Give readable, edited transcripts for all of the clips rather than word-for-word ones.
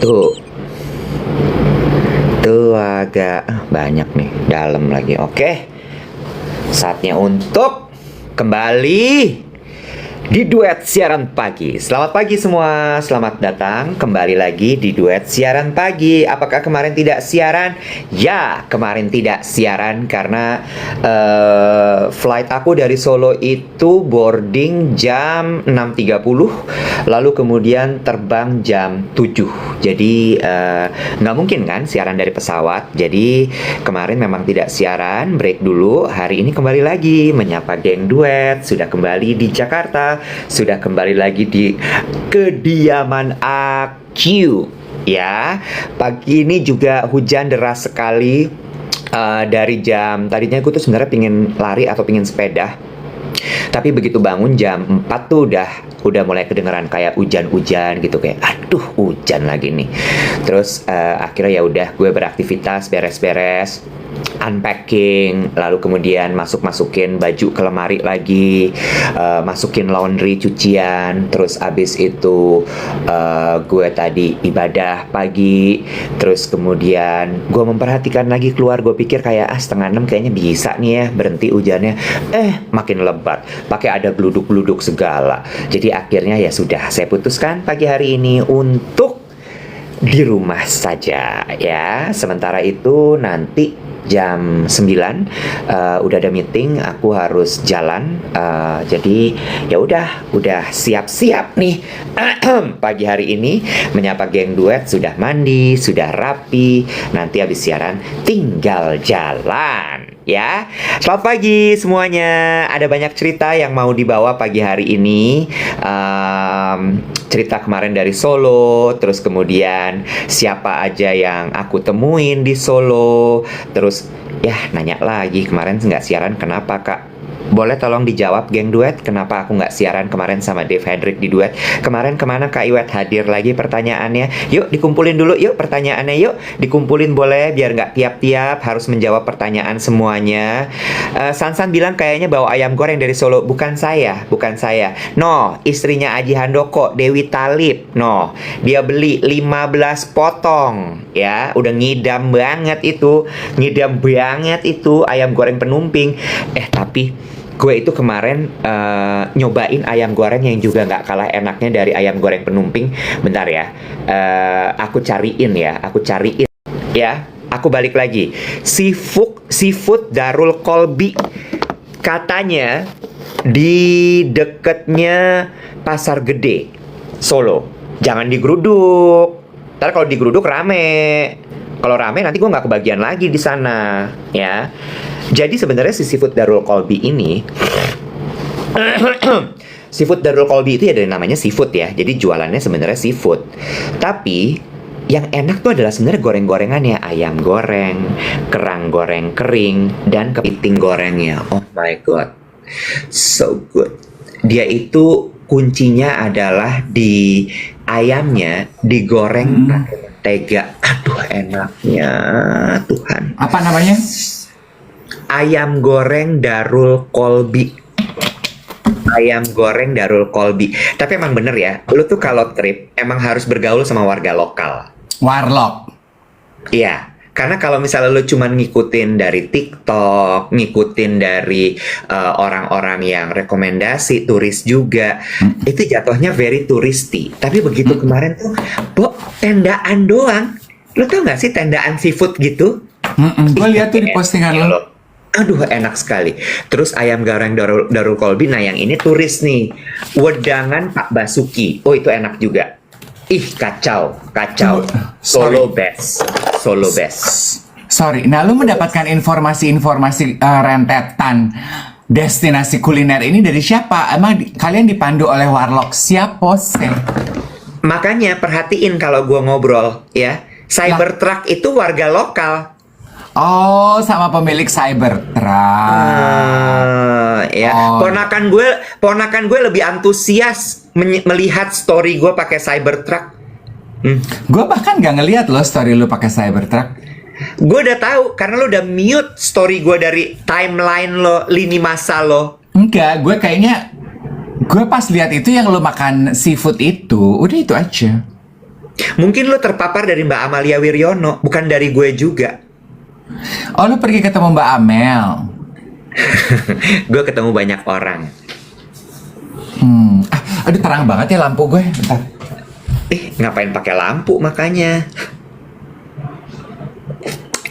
Tuh, tuh agak banyak nih, dalam lagi. Oke, saatnya untuk kembali di Duet Siaran Pagi. Selamat pagi semua, selamat datang kembali lagi di Duet Siaran Pagi. Apakah kemarin tidak siaran? Ya, kemarin tidak siaran karena flight aku dari Solo itu boarding jam 6.30, lalu kemudian terbang jam 7. Jadi nggak mungkin kan siaran dari pesawat. Jadi kemarin memang tidak siaran, break dulu. Hari ini kembali lagi menyapa geng Duet. Sudah kembali di Jakarta, sudah kembali lagi di kediaman AQ. Ya, pagi ini juga hujan deras sekali. Dari jam tadinya aku tuh sebenarnya pingin lari atau pingin sepeda, tapi begitu bangun jam 4 tuh udah mulai kedengeran kayak hujan-hujan gitu, kayak aduh hujan lagi nih. Terus akhirnya ya udah gue beraktivitas, beres-beres, unpacking, lalu kemudian masukin baju ke lemari lagi, masukin laundry cucian, terus abis itu gue tadi ibadah pagi, terus kemudian gue memperhatikan lagi keluar. Gue pikir kayak 5:30 kayaknya bisa nih ya berhenti hujannya, makin lebat, pakai ada geluduk-geluduk segala. Jadi akhirnya ya sudah, saya putuskan pagi hari ini untuk di rumah saja ya. Sementara itu nanti jam 9 udah ada meeting, aku harus jalan. Jadi ya udah siap-siap nih. Pagi hari ini menyapa geng Duet, sudah mandi, sudah rapi. Nanti habis siaran tinggal jalan ya. Selamat pagi semuanya. Ada banyak cerita yang mau dibawa pagi hari ini. Cerita kemarin dari Solo, terus kemudian siapa aja yang aku temuin di Solo, terus ya nanya lagi kemarin nggak siaran kenapa kak. Boleh tolong dijawab geng Duet, kenapa aku nggak siaran kemarin sama Dave Hendrik di Duet. Kemarin kemana Kak Iwet hadir lagi pertanyaannya? Yuk dikumpulin dulu yuk pertanyaannya, yuk dikumpulin boleh, biar nggak tiap-tiap harus menjawab pertanyaan semuanya. Sansan bilang kayaknya bawa ayam goreng dari Solo. Bukan saya. No, istrinya Aji Handoko, Dewi Talib. No, dia beli 15 potong ya, udah ngidam banget itu ayam goreng penumping. Tapi gue itu kemarin nyobain ayam goreng yang juga nggak kalah enaknya dari ayam goreng penumping. Bentar ya, aku cariin ya. Aku balik lagi. Seafood Darul Kolbi, katanya di deketnya Pasar Gede Solo. Jangan digeruduk. Ntar kalau digeruduk rame. Kalau rame nanti gue nggak kebagian lagi di sana ya. Jadi sebenarnya si Seafood Darul Kolbi ini Seafood Darul Kolbi itu ya dari namanya seafood ya. Jadi jualannya sebenarnya seafood. Tapi yang enak tuh adalah sebenarnya goreng-gorengannya. Ayam goreng, kerang goreng kering, dan kepiting gorengnya. Oh my god, so good. Dia itu kuncinya adalah di ayamnya digoreng pakai mentega. Aduh enaknya Tuhan. Apa namanya? Ayam goreng Darul Kolbi. Tapi emang bener ya, lu tuh kalau trip emang harus bergaul sama warga lokal. Warlock. Iya, karena kalau misalnya lu cuman ngikutin dari TikTok, ngikutin dari orang-orang yang rekomendasi, turis juga, itu jatuhnya very touristy. Tapi begitu kemarin tuh, tendaan doang. Lu tau gak sih tendaan seafood gitu? Gue lihat tuh di postingan lo. Aduh enak sekali. Terus ayam goreng Darul Kolbi. Nah yang ini turis nih, wedangan Pak Basuki. Oh itu enak juga. Ih kacau. Solo best. Sorry, nah lu mendapatkan informasi-informasi rentetan destinasi kuliner ini dari siapa? Emang kalian dipandu oleh Warlock siapa sih? Makanya perhatiin kalau gua ngobrol ya, Cybertruck itu warga lokal. Oh, sama pemilik Cybertruck. Ya. Ponakan gue lebih antusias melihat story gue pakai Cybertruck. Gue bahkan gak ngeliat loh story lu pakai Cybertruck. Gue udah tahu karena lo udah mute story gue dari timeline lo, lini masa lo. Enggak, gue pas lihat itu yang lu makan seafood itu, udah itu aja. Mungkin lo terpapar dari Mbak Amalia Wiryono, bukan dari gue juga. Oh, lu pergi ketemu Mbak Amel. Gue ketemu banyak orang. Aduh, terang banget ya lampu gue. Bentar. Ngapain pakai lampu makanya?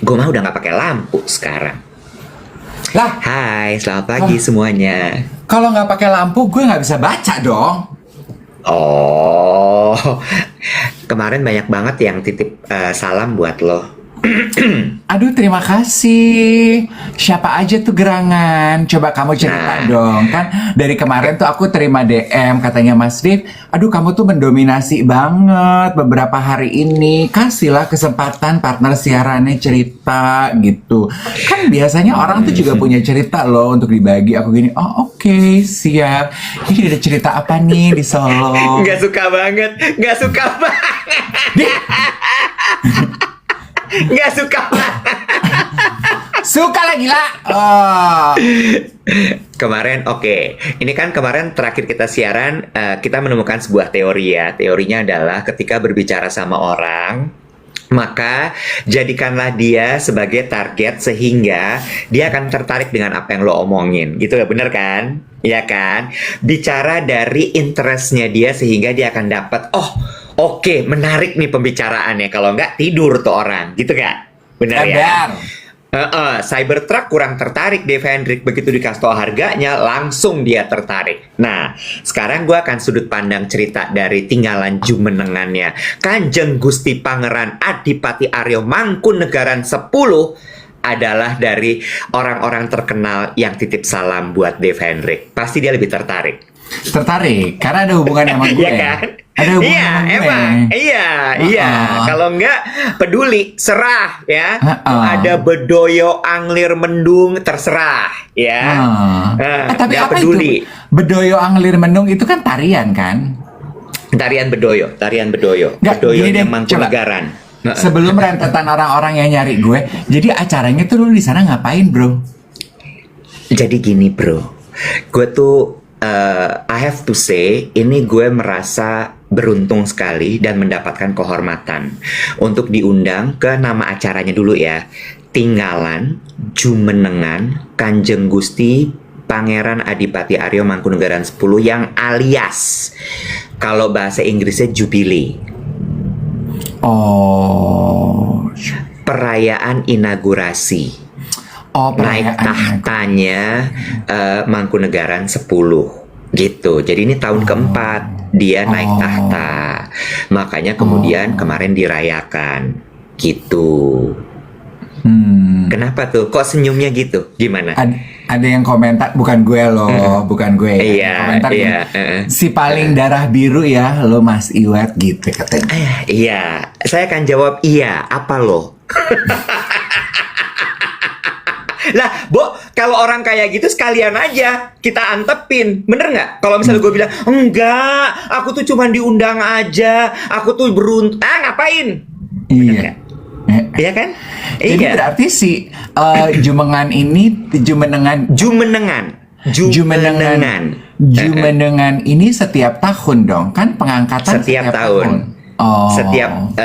Gue mah udah nggak pakai lampu sekarang. Lah, Hai, selamat pagi semuanya. kalau nggak pakai lampu gue nggak bisa baca dong. Oh, kemarin banyak banget yang titip salam buat lo. Aduh, terima kasih. Siapa aja tuh gerangan? Coba kamu cerita Nah. dong. Kan dari kemarin tuh aku terima DM katanya Mas Div, aduh kamu tuh mendominasi banget beberapa hari ini. Kasihlah kesempatan partner siarannya cerita gitu. Kan biasanya orang tuh juga punya cerita loh untuk dibagi. Aku gini, oh oke, siap. Ini ada cerita apa nih di Solo? Nggak suka banget. Nggak suka banget. Suka lah gila. Oh. Kemarin, oke. Ini kan kemarin terakhir kita siaran, kita menemukan sebuah teori ya. Teorinya adalah ketika berbicara sama orang, maka jadikanlah dia sebagai target sehingga dia akan tertarik dengan apa yang lo omongin. Gitu ya, bener kan? Iya kan? Bicara dari interestnya dia sehingga dia akan dapat, oh oke, menarik nih pembicaraannya. Kalau nggak, tidur tuh orang. Gitu nggak? Bener ya? Cybertruck kurang tertarik Dave Hendrik. Begitu dikasih tau harganya, langsung dia tertarik. Nah, sekarang gue akan sudut pandang cerita dari tinggalan jumenengannya Kanjeng Gusti Pangeran Adipati Aryo Mangkunegaran 10 adalah dari orang-orang terkenal yang titip salam buat Dave Hendrik. Pasti dia lebih tertarik. Tertarik karena ada hubungan sama gue. Iya kan? Ada hubungan Iya, sama gue. emang. Iya. Kalau enggak peduli, serah ya. Ada bedoyo anglir mendung, terserah ya. Tapi Nggak apa peduli. itu? Bedoyo anglir mendung itu kan tarian kan? Tarian bedoyo. Nggak, gini deh, Bedoyonya Mangkunegaran. Sebelum rentetan orang-orang yang nyari gue, jadi acaranya tuh lu di sana ngapain, bro? Jadi gini, bro. Gue tuh I have to say, ini gue merasa beruntung sekali dan mendapatkan kehormatan untuk diundang ke nama acaranya dulu ya. Tinggalan Jumenengan Kanjeng Gusti Pangeran Adipati Aryo Mangkunegaran 10 yang alias kalau bahasa Inggrisnya Jubilee. Oh. Perayaan inaugurasi. Naik tahtanya Mangkunegaran 10 gitu. Jadi ini tahun keempat dia naik tahta. Makanya kemudian kemarin dirayakan gitu. Kenapa tuh? Kok senyumnya gitu? Gimana? Ada yang komentar, bukan gue loh, bukan gue. Iya, Komentar iya, gini, si paling darah biru ya lo Mas Iwet gitu katanya. Iya, saya akan jawab iya. Apa lo? Lah, Bo, kalau orang kayak gitu sekalian aja kita antepin, bener nggak? Kalau misalnya gue bilang, enggak, aku tuh cuma diundang aja, aku tuh ngapain? Iya. Iya kan? Jadi Iya. berarti si Jumenengan ini Jumenengan ini setiap tahun dong, kan pengangkatan Setiap tahun. Setiap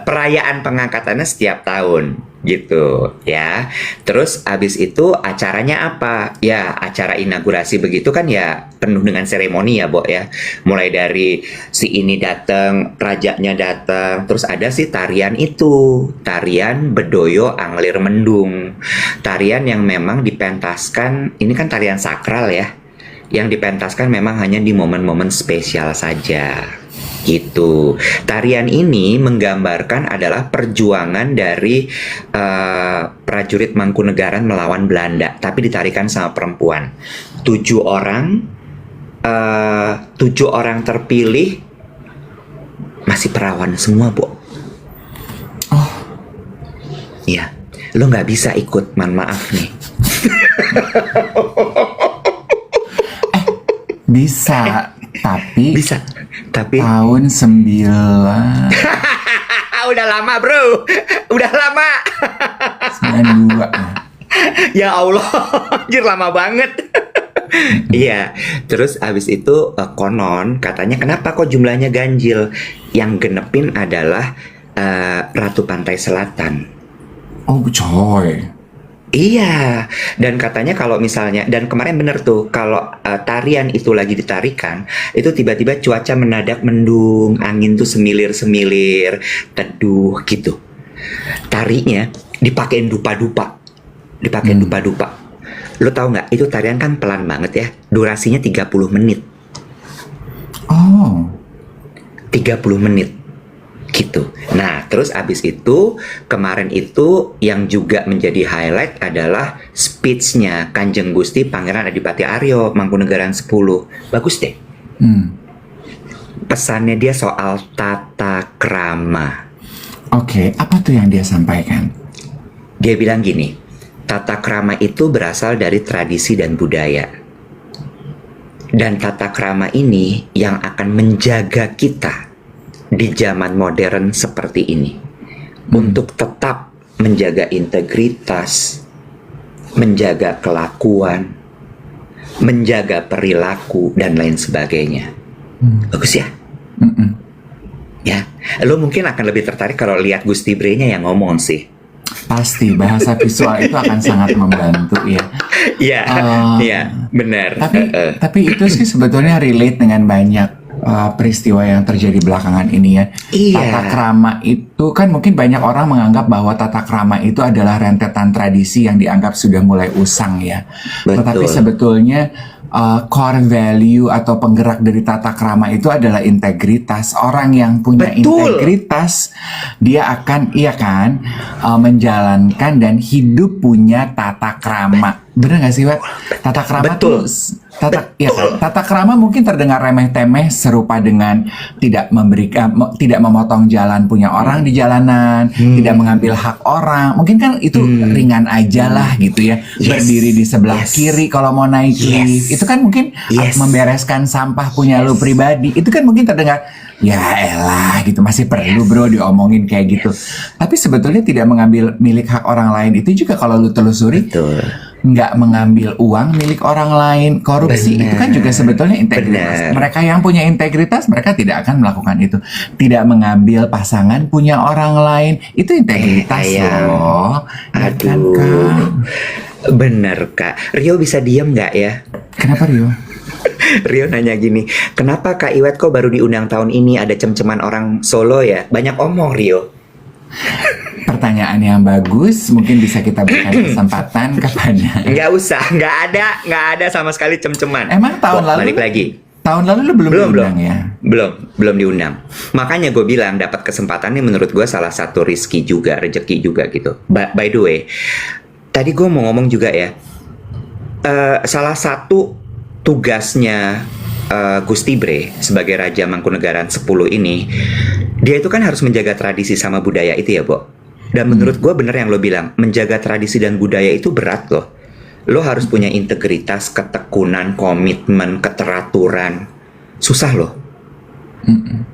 perayaan pengangkatannya setiap tahun gitu ya. Terus abis itu acaranya apa? Ya acara inaugurasi begitu kan ya penuh dengan seremoni ya, Bo ya. Mulai dari si ini datang, rajanya datang, terus ada si tarian itu, tarian bedoyo anglir mendung. Tarian yang memang dipentaskan, ini kan tarian sakral ya. Yang dipentaskan memang hanya di momen-momen spesial saja. Gitu. Tarian ini menggambarkan adalah perjuangan dari prajurit Mangkunegaran melawan Belanda, tapi ditarikan sama perempuan. 7 orang terpilih masih perawan semua, Bo. Oh. Iya, lo nggak bisa ikut, maaf nih. Bisa, tapi Bisa, tapi tahun 9 udah lama, bro. Udah lama. 92. Ya Allah, anjir lama banget. Iya, terus abis itu konon katanya kenapa kok jumlahnya ganjil? yang genepin adalah Ratu Pantai Selatan. Oh coy. Iya, dan katanya kalau misalnya, dan kemarin bener tuh, kalau tarian itu lagi ditarikan, itu tiba-tiba cuaca menadak mendung, angin tuh semilir-semilir, teduh gitu. Tarinya dipakein dupa-dupa, Lo tau nggak? Itu tarian kan pelan banget ya, durasinya 30 menit. Oh. 30 menit gitu. Nah, terus abis itu kemarin itu yang juga menjadi highlight adalah speech-nya Kanjeng Gusti Pangeran Adipati Aryo Mangkunegaran 10. Bagus deh. Pesannya dia soal tata krama. Oke, apa tuh yang dia sampaikan? Dia bilang gini, tata krama itu berasal dari tradisi dan budaya. Dan tata krama ini yang akan menjaga kita di zaman modern seperti ini, untuk tetap menjaga integritas, menjaga kelakuan, menjaga perilaku, dan lain sebagainya. Bagus ya? Ya, lo mungkin akan lebih tertarik kalau lihat Gusti Bre-nya yang ngomong sih. Pasti bahasa visual itu akan sangat membantu ya. Iya, iya, benar. Tapi itu sih sebetulnya relate dengan banyak peristiwa yang terjadi belakangan ini ya. Iya. Tata krama itu kan mungkin banyak orang menganggap bahwa tata krama itu adalah rentetan tradisi yang dianggap sudah mulai usang ya. Betul. Tetapi sebetulnya core value atau penggerak dari tata krama itu adalah integritas. Orang yang punya integritas, dia akan menjalankan dan hidup punya tata krama. Bener gak sih, Wak? Tata krama Betul. Tata krama mungkin terdengar remeh-temeh, serupa dengan tidak memotong jalan punya orang di jalanan, tidak mengambil hak orang. Mungkin kan itu ringan aja lah gitu ya. Berdiri di sebelah kiri kalau mau naik lift. Itu kan mungkin membereskan sampah punya lu pribadi. Itu kan mungkin terdengar, ya elah gitu, masih perlu bro diomongin kayak gitu. Tapi sebetulnya tidak mengambil milik hak orang lain itu juga kalau lu telusuri, nggak mengambil uang milik orang lain. Korupsi itu kan juga sebetulnya integritas. Mereka yang punya integritas, mereka tidak akan melakukan itu. Tidak mengambil pasangan punya orang lain, itu integritas loh. Aduh, bener Kak. Rio bisa diem nggak ya? Kenapa Rio? Rio nanya gini, kenapa Kak Iwet kok baru diundang tahun ini? Ada cem-ceman orang Solo ya? Banyak omong Rio. Pertanyaan yang bagus, mungkin bisa kita berikan kesempatan kepada. Nggak usah, nggak ada sama sekali cem-ceman. Emang tahun lalu? Balik lagi. Tahun lalu lu belum diundang ya? Belum diundang. Makanya gue bilang dapat kesempatan ini menurut gue salah satu rezeki juga gitu. By the way, tadi gue mau ngomong juga ya, salah satu tugasnya Gusti Bre sebagai Raja Mangkunegaran 10 ini, dia itu kan harus menjaga tradisi sama budaya itu ya, Bo. Dan menurut gue bener yang lo bilang, menjaga tradisi dan budaya itu berat loh. Lo harus punya integritas, ketekunan, komitmen, keteraturan. Susah loh.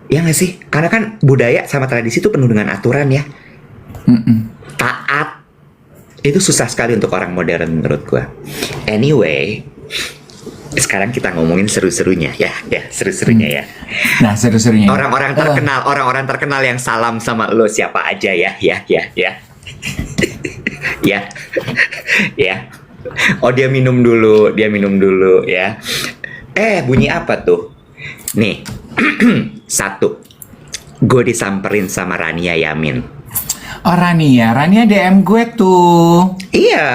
Ya nggak sih? Karena kan budaya sama tradisi itu penuh dengan aturan ya. Taat. Itu susah sekali untuk orang modern menurut gue. Anyway, sekarang kita ngomongin seru-serunya ya seru-serunya ya. Nah, seru-serunya. Orang-orang terkenal yang salam sama lo siapa aja ya. Ya. Oh, dia minum dulu ya. Bunyi apa tuh? Nih. Satu. Gue disamperin sama Rania Yamin. Oh, Rania DM gue tuh. Iya,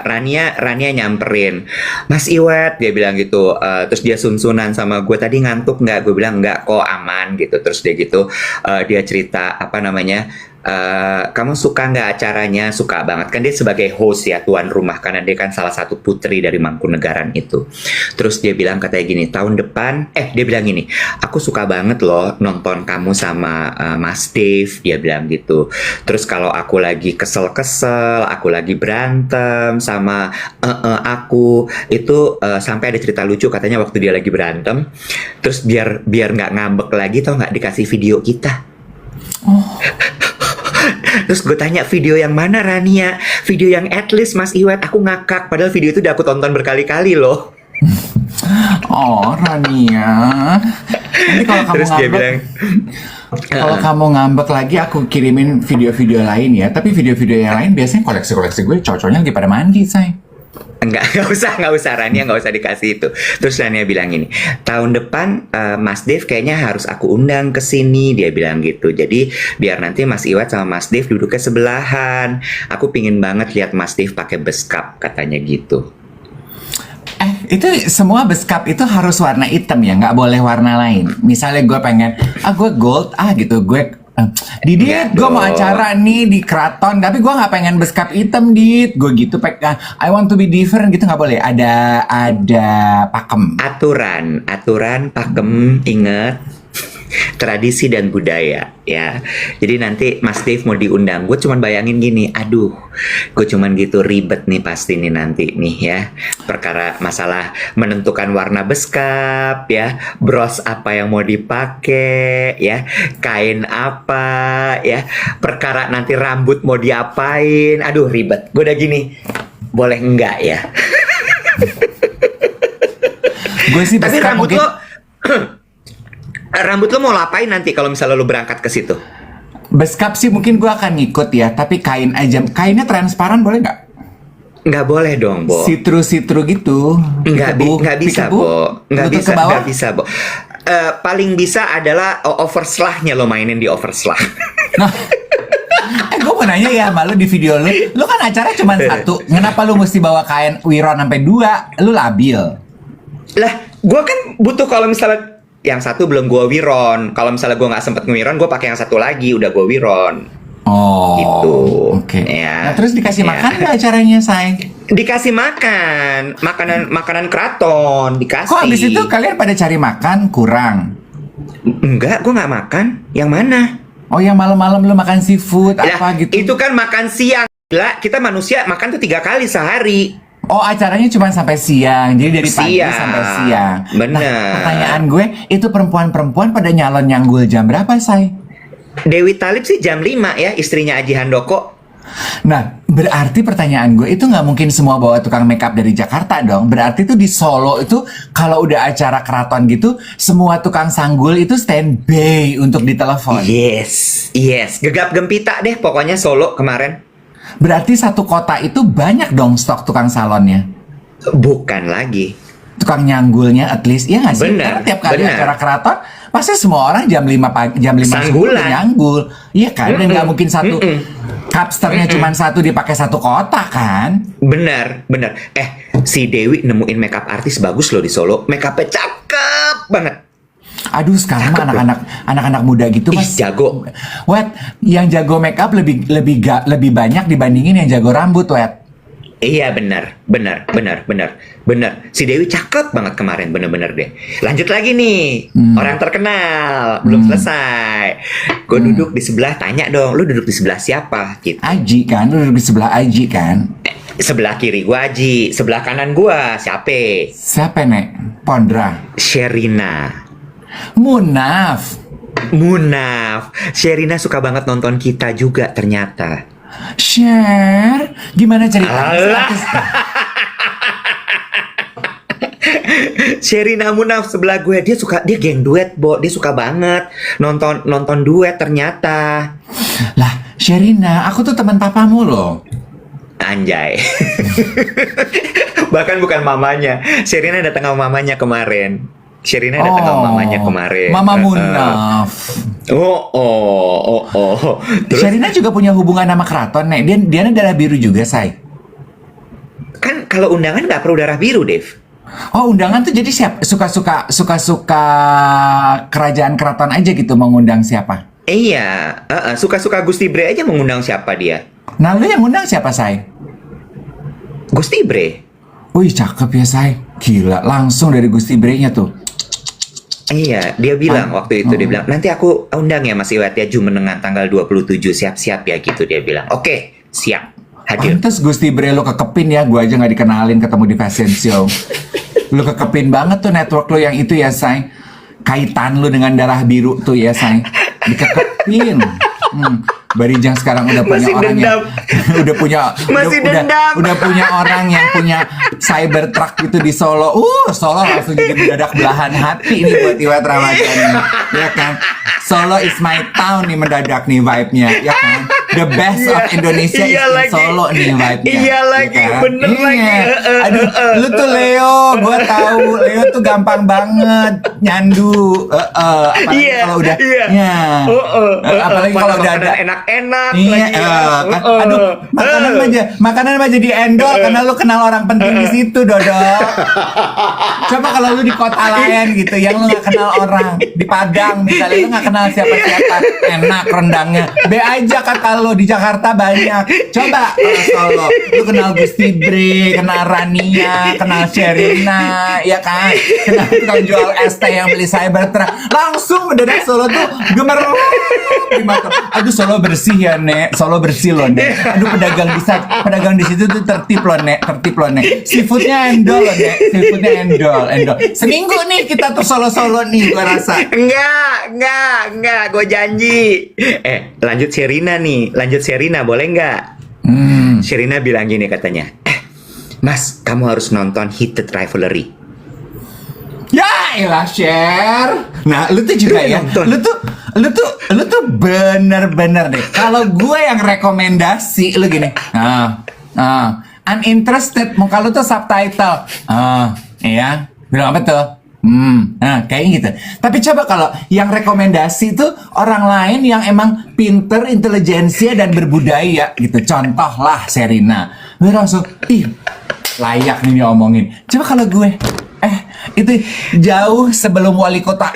Rania nyamperin, Mas Iwet, dia bilang gitu. Terus dia sun-sunan sama gue, tadi ngantuk nggak? Gue bilang nggak kok, aman gitu. Terus dia gitu, dia cerita kamu suka nggak acaranya? Suka banget kan, dia sebagai host ya, tuan rumah, karena dia kan salah satu putri dari Mangkunegaran itu. Terus dia bilang katanya gini, tahun depan dia bilang gini, aku suka banget loh nonton kamu sama Mas Dave, dia bilang gitu. Terus kalau aku lagi kesel-kesel, aku lagi berantem sama aku itu, sampai ada cerita lucu katanya waktu dia lagi berantem, terus biar nggak ngambek lagi, tau nggak, dikasih video kita. Terus gue tanya, video yang mana Rania? Video yang at least Mas Iwet, aku ngakak. Padahal video itu udah aku tonton berkali-kali loh. Oh, Rania. Nanti kalau kamu Terus dia ngambek, bilang, kalau kamu ngambek lagi, aku kirimin video-video lain ya. Tapi video-video yang lain biasanya koleksi-koleksi gue cowok-cowoknya lagi pada mandi, say. nggak usah Rania, nggak usah dikasih itu. Terus Rania bilang gini, tahun depan Mas Dev kayaknya harus aku undang ke sini, dia bilang gitu. Jadi biar nanti Mas Iwat sama Mas Dev duduknya sebelahan. Aku pingin banget lihat Mas Dev pakai beskap, katanya gitu. Itu semua beskap itu harus warna hitam ya, nggak boleh warna lain. Misalnya gue pengen, gue gold, gitu. Gue, Didit, Nggak gue mau dong. acara nih di keraton, tapi gue nggak pengen beskap hitam, Dit. Gue gitu, I want to be different gitu, nggak boleh. Ada pakem. Aturan pakem, inget tradisi dan budaya ya. Jadi nanti Mas Dev mau diundang, gue cuman bayangin gini, aduh, gue cuman gitu ribet nih pasti nih nanti nih ya, perkara masalah menentukan warna beskap ya, bros apa yang mau dipakai ya, kain apa ya, perkara nanti rambut mau diapain, aduh ribet. Gue udah gini, boleh enggak ya? Gue sih Tapi beskap rambut mungkin. lo rambut lo mau lo apain nanti kalau misalnya lo berangkat ke situ? Beskap sih mungkin gue akan ngikut ya, tapi kain aja. Kainnya transparan boleh nggak? Nggak boleh dong, Bo. Sitru-sitru gitu. Nggak bisa, Bo. Nggak Lutut bisa, ke bawah? nggak bisa, Bo. Paling bisa adalah overslahnya lo mainin di overslah. Nah, gue mau nanya ya, malu di video lu kan acara cuma satu. Kenapa lu mesti bawa kain wiron sampai 2? Lu labil. Lah, gue kan butuh kalau misalnya yang satu belum gue wiron. Kalau misalnya gue nggak sempet ngewiron, gue pakai yang satu lagi, udah gue wiron. Oh, Gitu. Oke. Ya. Nah, terus dikasih Ya. makan nggak acaranya, say? Dikasih makanan keraton, dikasih. Kok abis itu kalian pada cari makan kurang? Enggak, gue nggak makan. Yang mana? Oh, yang malam-malam lu makan seafood Lah, apa gitu? itu kan makan siang. Gila, kita manusia makan tuh 3 kali sehari. Oh, acaranya cuma sampai siang. Jadi dari pagi Siang. sampai siang. Bener. Nah, pertanyaan gue, itu perempuan-perempuan pada nyalon nyanggul jam berapa, say? Dewi Talib sih jam 5 ya, istrinya Aji Handoko. Nah, berarti pertanyaan gue itu nggak mungkin semua bawa tukang makeup dari Jakarta dong. Berarti itu di Solo itu kalau udah acara keraton gitu, semua tukang sanggul itu standby untuk ditelepon. Yes. Gegap gempita deh pokoknya Solo kemarin. Berarti satu kota itu banyak dong stok tukang salonnya. Bukan lagi. Tukang nyanggulnya at least, iya nggak sih? Bener, Karena tiap kali bener. acara keraton, pasti semua orang jam 5 pagi, jam 5 subuh Sanggulan. udah nyanggul. Iya kan? Dan nggak mungkin satu capsternya cuma satu dipakai satu kota kan? Bener. Si Dewi nemuin makeup artis bagus loh di Solo. Makeupnya cakep banget. Aduh, sekarang mah Cakep anak-anak muda gitu Ih, mas. jago. Wet, yang jago makeup lebih banyak dibandingin yang jago rambut, Wet. Iya benar. Si Dewi cakep banget kemarin, bener-bener deh. Lanjut lagi nih, orang terkenal belum selesai. Gue duduk di sebelah, tanya dong, lu duduk di sebelah siapa? Gitu. Aji kan, lu duduk di sebelah Aji kan. Sebelah kiri gue Aji, sebelah kanan gue siapa? Siapa nek? Pondra. Sherina. Munaf. Sherina suka banget nonton kita juga ternyata. Share. Gimana ceritanya? Alah. Sherina Munaf sebelah gue, dia geng duet, Bo. Dia suka banget nonton duet ternyata. Lah, Sherina, aku tuh teman papamu loh. Anjay. Bahkan bukan mamanya. Sherina datang sama mamanya kemarin. Mama Munaf. Terus Sherina juga punya hubungan sama keraton, nek. Dia darah biru juga, say. kan kalau undangan nggak perlu darah biru, Dev. Oh, undangan tuh jadi suka-suka kerajaan keraton aja gitu mau ngundang siapa? Iya, suka-suka Gusti Bre aja mengundang siapa dia. Nah, lu yang ngundang siapa, say? Gusti Bre. Wih, cakep ya, say. Gila, langsung dari Gusti Bre-nya tuh. Iya, dia bilang waktu itu, dia bilang, nanti aku undang ya Mas Iwat ya, Jumenengan tanggal 27, siap-siap ya gitu, dia bilang. Oke, siap, hadir. Pantes Gusti Bre lo kekepin ya, gua aja nggak dikenalin ketemu di fashion show. Lu kekepin banget tuh network lo yang itu ya, say. Kaitan lu dengan darah biru tuh ya, say. Dikekepin. Barijang sekarang udah punya Masih orang dendam. yang udah punya Masih dendam. udah punya orang yang punya Cybertruck gitu di Solo. Solo langsung jadi mendadak belahan hati nih buat Iwet Ramadhan nih. Ya kan? Solo is my town nih mendadak nih vibe-nya, ya kan? The best of Indonesia is in lagi. Solo nih vibe-nya. Iya lagi, ya kan? bener lagi. Aduh, lu tuh Leo, gua tahu Leo tuh gampang banget nyandu. Apalagi Iya, kalau udah iya. ya. Apalagi kalau udah ada enak-enak iya, lagi. aduh, makanan mah jadi endol karena lu kenal orang penting di situ, Dodo. Coba kalau lu di kota lain gitu, yang lu nggak kenal orang, di Padang misalnya lu nggak kenal siapa-siapa, enak rendangnya. Be aja kata lu, di Jakarta banyak. Coba kalau Solo, lu kenal Gusti Bre, kenal Rania, kenal Sherina, ya kan? Kenal tukang jual es teh yang beli Cybertruck, langsung mendadak Solo tuh gemerlap di mata. Aduh, Solo bersih ya, Nek. Solo bersih loh, Nek. Aduh, pedagang di situ tuh tertib loh, Nek. Seafoodnya endol loh, Nek. Seafoodnya endol. Seminggu nih kita tuh Solo nih, gua rasa. Enggak, gue janji. Lanjut Sherina, boleh nggak? Sherina bilang gini katanya, Mas, kamu harus nonton Heated Rivalry. Ya elah, share. Nah, lu tuh juga ya. Nonton. Lu tuh bener-bener deh. Kalau gue yang rekomendasi lu gini. Uninterested, muka lu tuh subtitle. Iya. Bilang apa tuh? Kayak gitu. Tapi coba kalau yang rekomendasi tuh orang lain yang emang pinter, intelijensia dan berbudaya gitu. Contoh lah Sherina. Gue langsung, layak nih diomongin. Coba kalau gue, itu jauh sebelum wali kota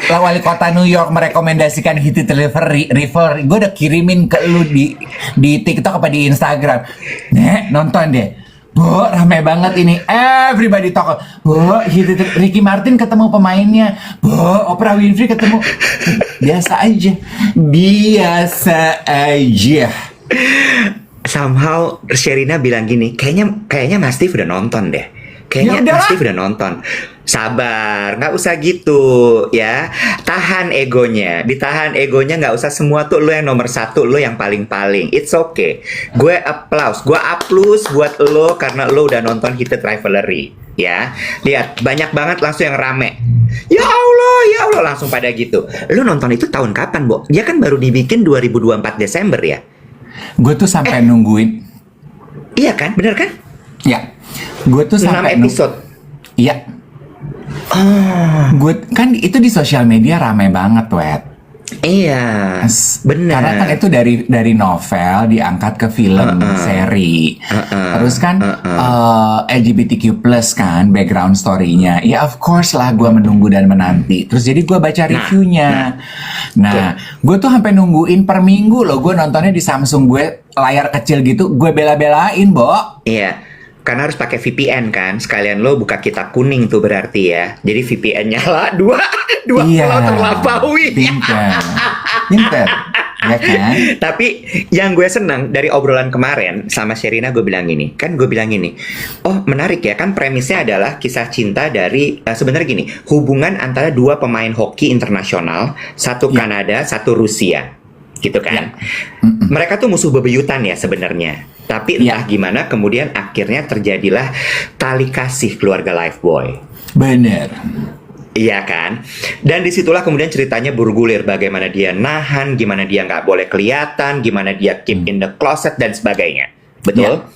New York merekomendasikan Heated Rivalry, gue udah kirimin ke lu di TikTok apa di Instagram. Nek, nonton deh. Bu, rame banget ini. Everybody talk. Bu, Ricky Martin ketemu pemainnya. Bu, Oprah Winfrey ketemu. Biasa aja. Somehow Sherina bilang gini, kayaknya Mas Steve udah nonton deh. Kayaknya Mas Steve udah nonton. Sabar, nggak usah gitu ya. Tahan egonya, ditahan egonya, nggak usah semua tuh lo yang nomor satu, lo yang paling-paling. It's okay. Gue applause buat lo karena lo udah nonton Heated Rivalry. Ya, lihat banyak banget langsung yang rame. Ya Allah, langsung pada gitu. Lo nonton itu tahun kapan, Bo? Dia kan baru dibikin 2024 Desember ya. Gue tuh sampai nungguin. Iya kan, bener kan? Ya, gue tuh 6 sampai episode. Iya. Gue kan itu di sosial media ramai banget, Wet. Iya, benar. Karena kan itu dari novel diangkat ke film seri. Terus kan LGBTQ+ kan background story-nya. Ya of course lah gue menunggu dan menanti. Terus jadi gue baca reviewnya. Nah, gue tuh sampai nungguin per minggu loh. Gue nontonnya di Samsung gue, layar kecil gitu. Gue bela-belain, Bo. Iya. Karena harus pakai VPN kan, sekalian lo buka kitab kuning tuh berarti ya. Jadi VPN nyala, dua pulau terlampaui. Pinter, ya kan? Tapi yang gue senang dari obrolan kemarin sama Sherina, gue bilang gini, oh menarik ya, kan premisnya adalah kisah cinta dari, sebenarnya gini, hubungan antara dua pemain hoki internasional, satu Kanada, satu Rusia. Gitu kan. Mereka tuh musuh bebuyutan ya sebenarnya. Tapi entah gimana kemudian akhirnya terjadilah tali kasih keluarga Lifebuoy. Bener. Iya kan? Dan disitulah kemudian ceritanya bergulir, bagaimana dia nahan, gimana dia nggak boleh kelihatan, gimana dia keep in the closet dan sebagainya. Betul?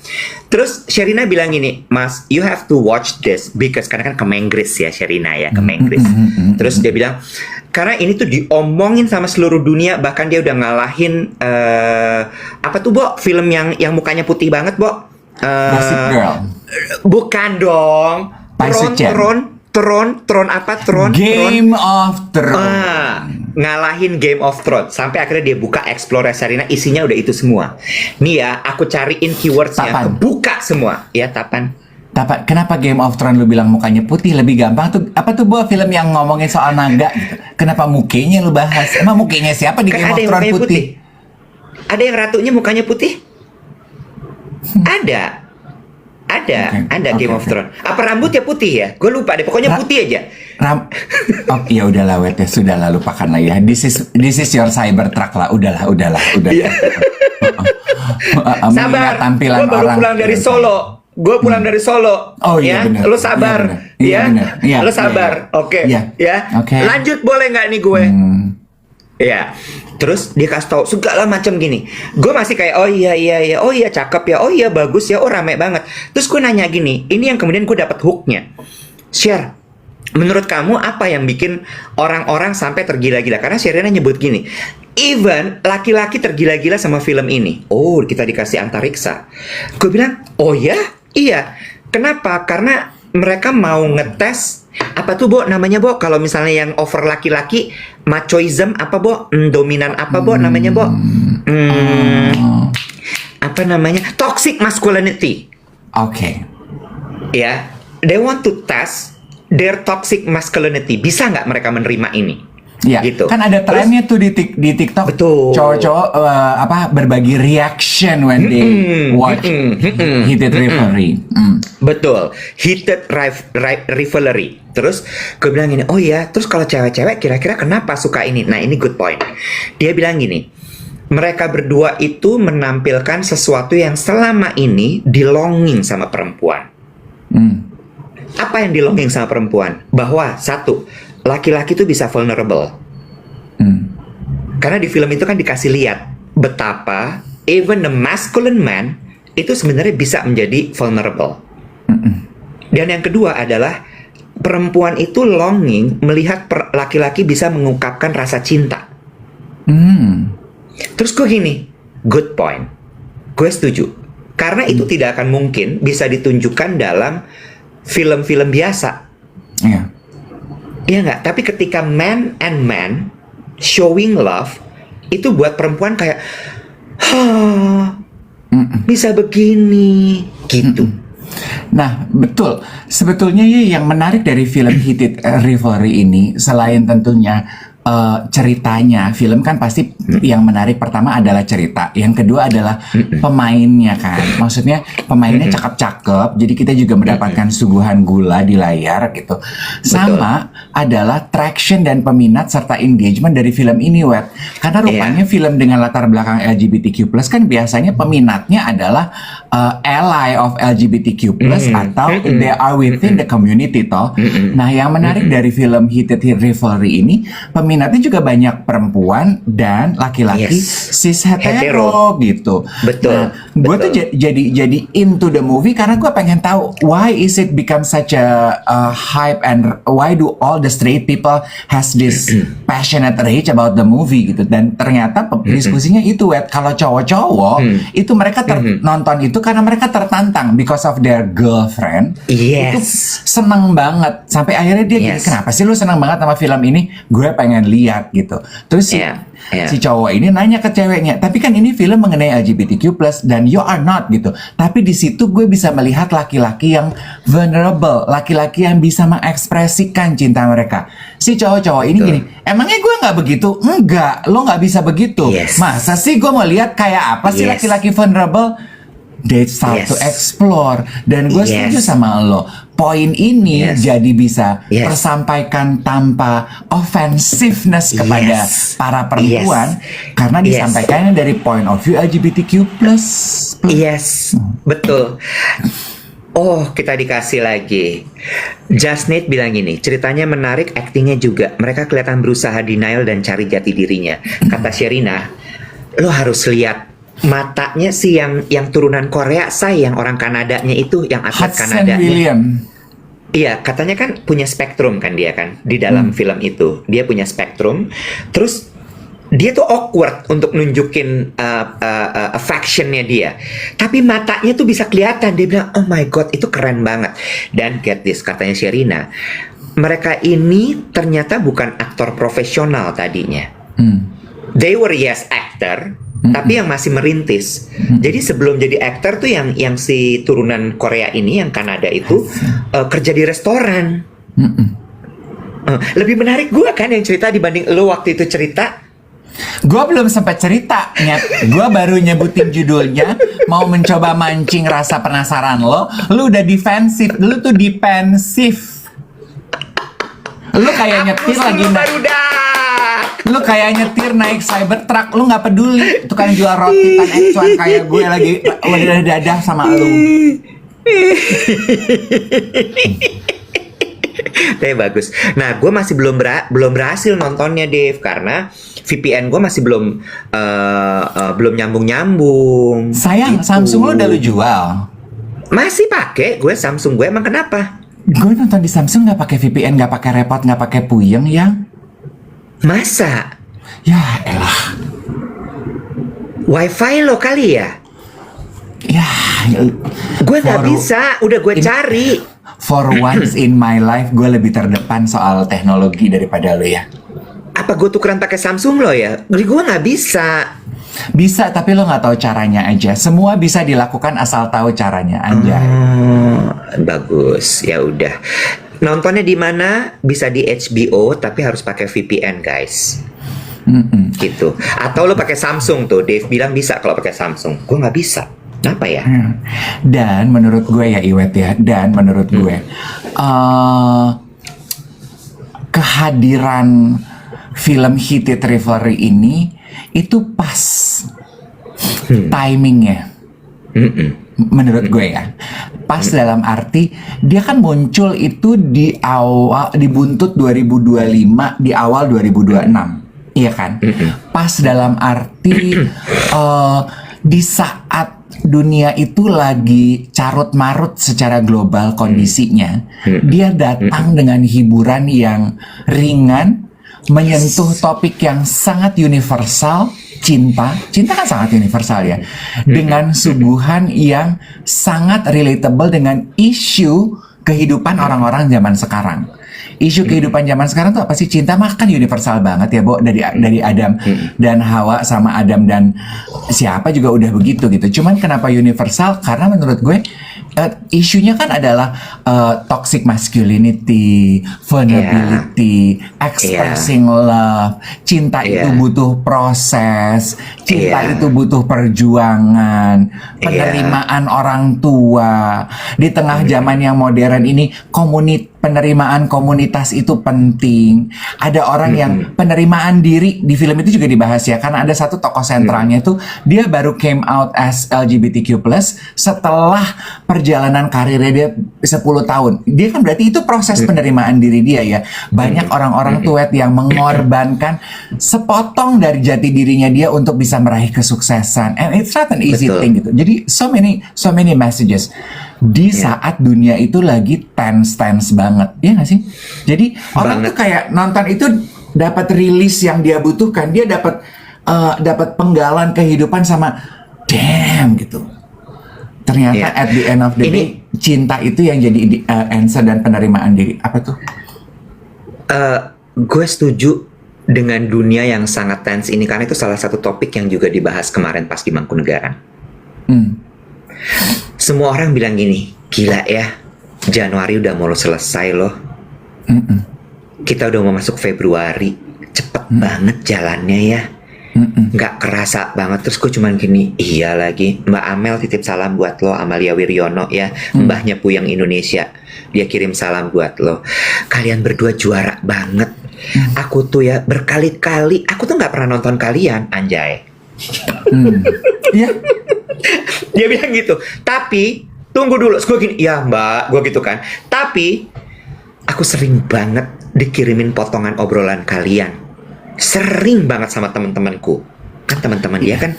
Terus Sherina bilang gini, Mas, you have to watch this because karena kan Kemenggris ya Sherina ya, Kemenggris. Terus dia bilang, karena ini tuh diomongin sama seluruh dunia, bahkan dia udah ngalahin apa tuh, Bo? Film yang mukanya putih banget, Bo? Gossip Girl. Bukan dong. Tron. Game of Thrones. Ngalahin Game of Thrones sampai akhirnya dia buka Explore Sherina, isinya udah itu semua. Nih ya, aku cariin keywordsnya, kebuka semua. Ya, Tapan. Kenapa Game of Thrones lu bilang mukanya putih? Lebih gampang tuh. Apa tuh buat film yang ngomongin soal naga gitu. Kenapa mukanya lu bahas? Emang mukanya siapa di Game of Thrones putih? Ada yang ratunya mukanya putih? Ada Game of Thrones. Apa rambutnya putih ya? Gue lupa deh, pokoknya putih aja. Oh ya udahlah Wet ya, sudah lah lupakan lah ya. This is your Cybertruck lah. Udahlah. Iya. Mengingat Sabar, tampilan gue baru orang. pulang dari Solo. Gue pulang dari Solo. Oh iya ya, benar. lu sabar, Iya, ya. benar. Iya, Lu sabar, iya. oke. Iya. Ya. Oke. Lanjut boleh nggak nih gue? Ya. Terus dia kasih tau segala macam gini. Gue masih kayak oh iya, oh iya cakep ya, oh iya bagus ya, oh rame banget. Terus gue nanya gini, ini yang kemudian gue dapet hooknya. Share. Menurut kamu apa yang bikin orang-orang sampai tergila-gila? Karena Sherina nyebut gini, even laki-laki tergila-gila sama film ini. Oh, kita dikasih antariksa. Gue bilang, oh ya? Iya. Kenapa? Karena mereka mau ngetes apa tuh Bo namanya Bo? Kalau misalnya yang over laki-laki, machoism apa Bo? Dominan apa Bo namanya Bo? Apa namanya? Toxic masculinity. Oke. Ya, they want to test their toxic masculinity. Bisa nggak mereka menerima ini? Ya, gitu. Kan ada trennya tuh di TikTok. Betul. Cowok-cowok berbagi reaction when they watch Heated Rivalry. Betul, heated rivalry. Terus gue bilang gini, oh ya, terus kalau cewek-cewek kira-kira kenapa suka ini? Nah ini good point. Dia bilang gini, mereka berdua itu menampilkan sesuatu yang selama ini dilonging sama perempuan. Apa yang dilonging sama perempuan? Bahwa satu, laki-laki itu bisa vulnerable. Karena di film itu kan dikasih lihat betapa even the masculine man itu sebenarnya bisa menjadi vulnerable. Dan yang kedua adalah perempuan itu longing melihat laki-laki bisa mengungkapkan rasa cinta. Terus gue gini, good point. Gue setuju. Karena itu tidak akan mungkin bisa ditunjukkan dalam film-film biasa. Iya. Iya nggak? Tapi ketika man and man showing love, itu buat perempuan kayak, bisa begini, gitu. Nah, betul. Sebetulnya ya yang menarik dari film Heated Rivalry ini, selain tentunya ceritanya, film kan pasti yang menarik pertama adalah cerita, yang kedua adalah pemainnya kan. Maksudnya pemainnya cakep-cakep, jadi kita juga mendapatkan suguhan gula di layar gitu. Sama adalah traction dan peminat serta engagement dari film ini, Wet. Karena rupanya film dengan latar belakang LGBTQ+ kan biasanya peminatnya adalah ally of LGBTQ+ atau they are within the community toh. Nah, yang menarik dari film Heated Rivalry ini, peminatnya juga banyak perempuan dan laki-laki cis hetero gitu. Betul. Nah, gue tuh jadi into the movie karena gue pengen tahu why is it become such a hype and why do all the straight people has this passionate rage about the movie gitu. Dan ternyata diskusinya itu, Wet, kalau cowok-cowok itu mereka nonton itu karena mereka tertantang because of their girlfriend. Itu seneng banget sampai akhirnya dia gini, kenapa sih lu seneng banget sama film ini? Gue pengen lihat gitu. Terus si cowok ini nanya ke ceweknya, tapi kan ini film mengenai LGBTQ+ dan you are not gitu. Tapi di situ gue bisa melihat laki-laki yang vulnerable, laki-laki yang bisa mengekspresikan cinta mereka. Si cowok-cowok ini gini, emangnya gue nggak begitu? Enggak, lo nggak bisa begitu. Masa sih gue mau lihat kayak apa sih laki-laki vulnerable? They start to explore. Dan gue setuju sama lo. Poin ini jadi bisa tersampaikan tanpa offensiveness kepada para perempuan karena disampaikannya dari point of view LGBTQ+. Betul. Oh, kita dikasih lagi. Justnate bilang gini, ceritanya menarik, aktingnya juga. Mereka kelihatan berusaha denial dan cari jati dirinya. Kata Sherina, lo harus lihat matanya sih yang turunan Korea, yang orang Kanadanya itu, yang atlet Kanadanya. William. Iya, katanya kan punya spektrum kan dia kan di dalam film itu. Dia punya spektrum. Terus dia tuh awkward untuk nunjukin affectionnya dia. Tapi matanya tuh bisa kelihatan. Dia bilang, oh my god, itu keren banget. Dan get this, katanya Sherina, mereka ini ternyata bukan aktor profesional tadinya. They were actor, tapi yang masih merintis. Jadi sebelum jadi aktor tuh yang si turunan Korea ini, yang Kanada itu kerja di restoran. Lebih menarik gue kan yang cerita dibanding lo waktu itu cerita. Gue belum sempat cerita, gue baru nyebutin judulnya, mau mencoba mancing rasa penasaran lo udah defensif, lo tuh defensif. Lu kayak nyetir lagi baru dah. Lu kayak nyetir naik Cybertruck, lu nggak peduli tukang jual roti tan X1 kayak gue lagi udah dadah sama lu. Tapi bagus. Nah, gue masih belum berhasil nontonnya, Dave, karena VPN gue masih belum nyambung. Sayang, Gitu. Samsung lu udah lu jual. Masih pakai gue Samsung gue, emang kenapa? Gue nonton di Samsung nggak pakai VPN, nggak pakai repot, nggak pakai puyeng ya. Masa? Ya elah. WiFi lo kali ya? Ya. Gue nggak For- bisa, udah gue cari. For once in my life, gue lebih terdepan soal teknologi daripada lo ya. Apa gue tukeran pakai Samsung lo ya? Gue nggak bisa. Bisa, tapi lo nggak tahu caranya aja. Semua bisa dilakukan asal tahu caranya aja. Bagus, ya udah. Nontonnya di mana? Bisa di HBO, tapi harus pakai VPN, guys. Gitu. Atau lo pakai Samsung tuh. Dave bilang bisa kalau pakai Samsung. Gue nggak bisa. Kenapa ya? Dan menurut gue ya Iwet ya, dan menurut gue kehadiran film Heated Rivalry ini itu pas timingnya. Menurut gue ya, pas dalam arti dia kan muncul itu di awal, di buntut 2025, di awal 2026, iya kan? Pas dalam arti di saat dunia itu lagi carut marut secara global kondisinya, dia datang dengan hiburan yang ringan, menyentuh topik yang sangat universal. Cinta kan sangat universal ya, dengan suguhan yang sangat relatable dengan isu kehidupan orang-orang zaman sekarang. Isu kehidupan zaman sekarang tuh apa sih? Cinta mah kan universal banget ya, Bo. Dari Adam dan Hawa sama Adam dan siapa juga udah begitu gitu. Cuman kenapa universal? Karena menurut gue isunya kan adalah toxic masculinity, vulnerability, expressing love. Cinta itu butuh proses, cinta itu butuh perjuangan, penerimaan orang tua. Di tengah zaman yang modern ini, penerimaan komunitas itu penting. Ada orang yang penerimaan diri di film itu juga dibahas ya, karena ada satu tokoh sentralnya itu dia baru came out as LGBTQ+ setelah perjalanan karirnya dia 10 tahun. Dia kan berarti itu proses penerimaan diri dia ya. Banyak orang-orang tuet yang mengorbankan sepotong dari jati dirinya dia untuk bisa meraih kesuksesan. And it's not an easy thing gitu. Jadi so many messages di saat dunia itu lagi tense banget, ya nggak sih? Jadi orang tuh kayak nonton itu dapat rilis yang dia butuhkan, dia dapat penggalan kehidupan sama damn gitu. Ternyata at the end of the day, cinta itu yang jadi answer dan penerimaan diri. Apa tuh? Gue setuju dengan dunia yang sangat tense ini, karena itu salah satu topik yang juga dibahas kemarin pas di Mangkunegaran. Semua orang bilang gini, gila ya, Januari udah mau selesai loh. Kita udah mau masuk Februari, cepet banget jalannya ya. Nggak kerasa banget. Terus gue cuman gini, iya lagi, Mbak Amel titip salam buat lo, Amalia Wiryono ya, mbahnya Puyang Indonesia, dia kirim salam buat lo. Kalian berdua juara banget. Aku tuh ya berkali-kali, aku tuh nggak pernah nonton kalian, anjay. Iya. Dia bilang gitu. Tapi tunggu dulu. Terus gue gini, ya Mbak, gue gitu kan. Tapi aku sering banget dikirimin potongan obrolan kalian. Sering banget sama teman-temanku. Kan teman-teman dia kan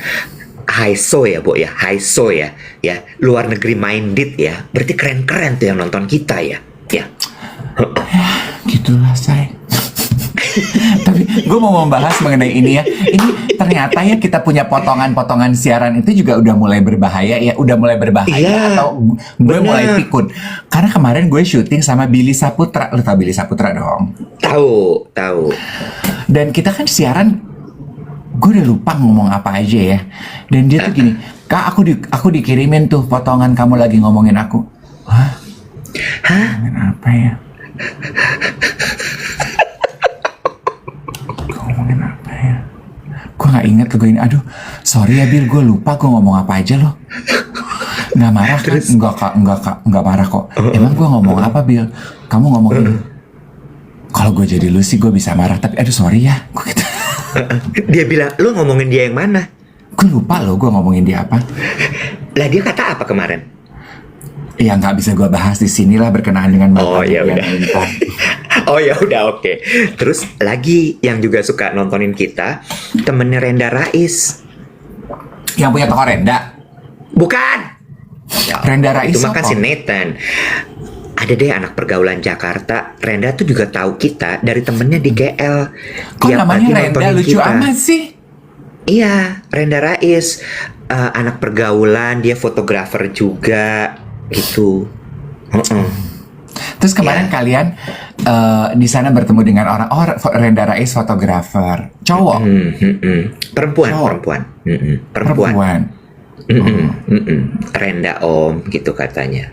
high-so ya, Bo ya, high-so ya, ya, luar negeri minded ya. Berarti keren-keren tuh yang nonton kita ya. Ya. Gitulah say. Tapi gue mau membahas mengenai ini ya. Ini ternyata ya kita punya potongan-potongan siaran itu juga udah mulai berbahaya ya. Udah mulai berbahaya atau gue mulai pikun. Karena kemarin gue syuting sama Billy Saputra. Lo tau Billy Saputra dong? Tahu. Dan kita kan siaran, gue udah lupa ngomong apa aja ya. Dan dia tuh gini, Kak aku dikirimin tuh potongan kamu lagi ngomongin aku. Hah? Ngomongin apa ya? Ngomongin apa ya? Gue gak inget tuh gue ini. Aduh, sorry ya Bil, gue lupa gue ngomong apa aja loh. Gak marah kan? Enggak marah kok. Emang gue ngomong apa Bil? Kamu ngomong ini. Kalau Kalau gue jadi lu sih gue bisa marah, tapi aduh sorry ya. Gue gitu. Dia bilang, lu ngomongin dia yang mana? Gue lupa loh gue ngomongin dia apa. Lah dia kata apa kemarin? Ya nggak bisa gue bahas di sini lah berkenaan dengan Oh bapak ya yang udah. minta. Oh ya udah, oke. Terus lagi yang juga suka nontonin kita, temennya Renda Rais. Yang punya toko Renda. Bukan. Ya, Renda Rais itu mah kan apa? si Nathan. Ada deh anak pergaulan Jakarta. Renda tuh juga tahu kita dari temennya di KL. Kok Yang namanya pagi Renda nontonin lucu kita. amat sih. Iya, Renda Rais. Anak pergaulan, dia fotografer juga gitu. Terus kemarin Ya. kalian di sana bertemu dengan orang, oh Renda Rais fotografer, cowok, Perempuan, Cowok. perempuan. Perempuan. perempuan. Renda om gitu katanya.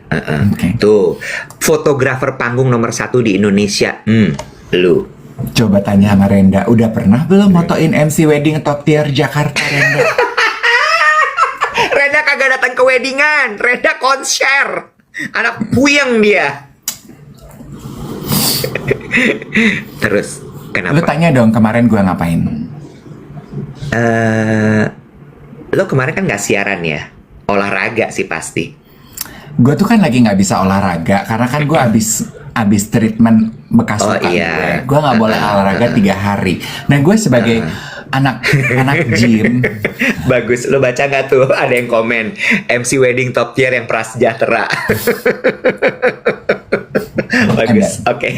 Oke. Tuh fotografer panggung nomor 1 di Indonesia. Lu Coba tanya sama Renda, udah pernah belum motoin MC wedding top tier Jakarta Renda? Renda kagak datang ke weddingan. Renda konser. Anak puyeng dia. Terus Lu kenapa? tanya dong kemarin gue ngapain? Lo kemarin kan nggak siaran ya? Olahraga sih pasti. Gue tuh kan lagi nggak bisa olahraga karena kan gue abis treatment bekas Oh, luka iya. gue nggak boleh olahraga 3 hari. Nah gue sebagai anak gym, Bagus, lo baca nggak tuh? Ada yang komen MC wedding top tier yang prasejahtera. Bagus, oke.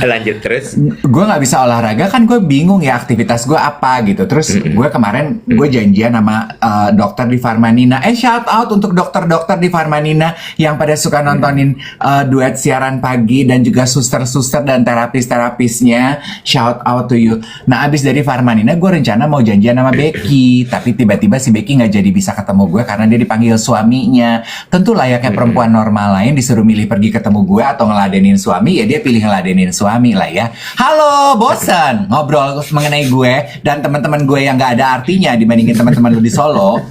Lanjut terus. gue nggak bisa olahraga kan gue bingung ya aktivitas gue apa gitu. Terus gue kemarin gue janjian sama dokter di Farmanina. Shout out untuk dokter-dokter di Farmanina yang pada suka nontonin duet siaran pagi dan juga suster-suster dan terapis-terapisnya. Shout out to you. Nah abis dari Farmanina gue rencana mau janjian sama Becky, tapi tiba-tiba si Becky nggak jadi bisa ketemu gue karena dia dipanggil suaminya. Tentu layaknya perempuan normal lain disuruh milih pergi ketemu gue atau ngeladenin suami, ya dia pilih ngeladenin suami lah ya. Halo, bosan ngobrol mengenai gue dan teman-teman gue yang nggak ada artinya dibandingin teman-teman lu di Solo.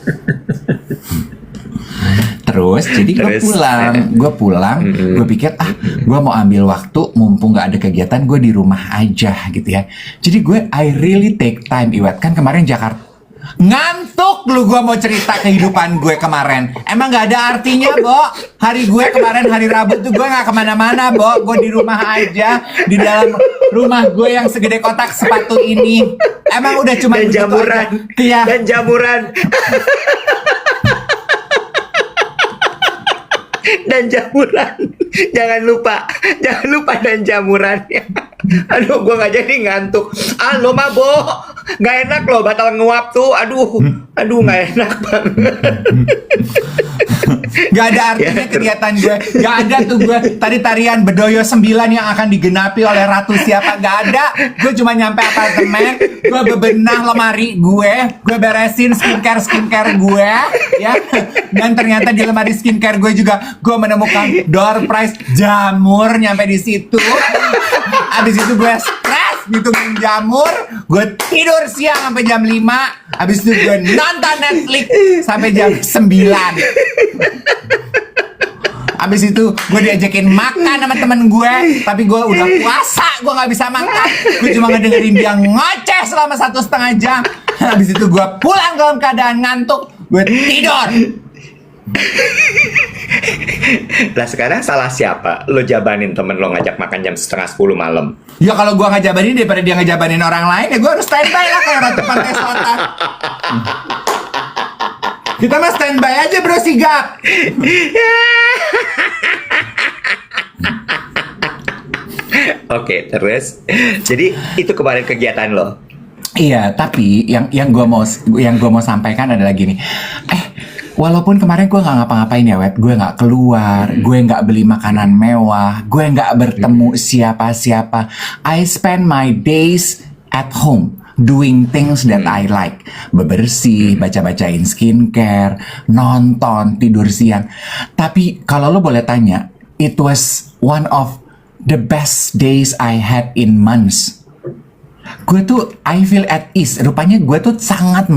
Terus jadi gue pulang, gue pikir gue mau ambil waktu mumpung nggak ada kegiatan, gue di rumah aja gitu ya. Jadi gue I really take time Iwat, kan kemarin Jakarta ngantuk lu, gue mau cerita kehidupan gue kemarin. Emang nggak ada artinya, Bo? Hari gue kemarin hari Rabu tuh gue nggak kemana-mana, Bo. Gue di rumah aja, di dalam rumah gue yang segede kotak sepatu ini. Emang udah cuma Dan begitu jamuran. aja? Iya. Dan jamuran. Dan jamuran. Jangan lupa dan jamurannya. Aduh, gue nggak jadi ngantuk. Lo mabok. Nggak enak loh, batal nguap tuh. Aduh, nggak enak banget. Gak ada artinya Ya, kegiatan gue. Gak ada tuh gue tari-tarian Bedoyo 9 yang akan digenapi oleh Ratu siapa. Gak ada. Gue cuma nyampe apartemen, gue bebenah lemari gue beresin skincare gue ya. Dan ternyata di lemari skincare gue juga gue menemukan door prize jamur nyampe di situ. Abis itu gue stres ngitungin jamur, gue tidur siang sampai jam 5. Abis itu gue nonton Netflix sampai jam 9. Abis itu gue diajakin makan sama temen gue, tapi gue udah puasa, gue nggak bisa makan. Gue cuma ngedengerin dia ngoceh selama 1,5 jam. Abis itu gue pulang dalam keadaan ngantuk, gue tidur. Lah sekarang salah siapa? Lo jabanin temen lo ngajak makan jam 9:30 malam. Ya kalau gue ngejabanin daripada dia ngejabanin orang lain, ya gue harus standby lah kayak Ratu Pantai Selatan. Kita mah standby aja bro sigap. Oke, terus. Jadi itu kemarin kegiatan lo. Iya, tapi yang gue mau sampaikan adalah gini. Walaupun kemarin gue nggak ngapa-ngapain ya, Wet. Gue nggak keluar, gue nggak beli makanan mewah, gue nggak bertemu siapa-siapa. I spend my days at home doing things that I like. Bebersih, baca-bacain skincare, nonton, tidur siang. Tapi kalau lo boleh tanya, it was one of the best days I had in months. gue tuh I feel at ease. Rupanya gue tuh sangat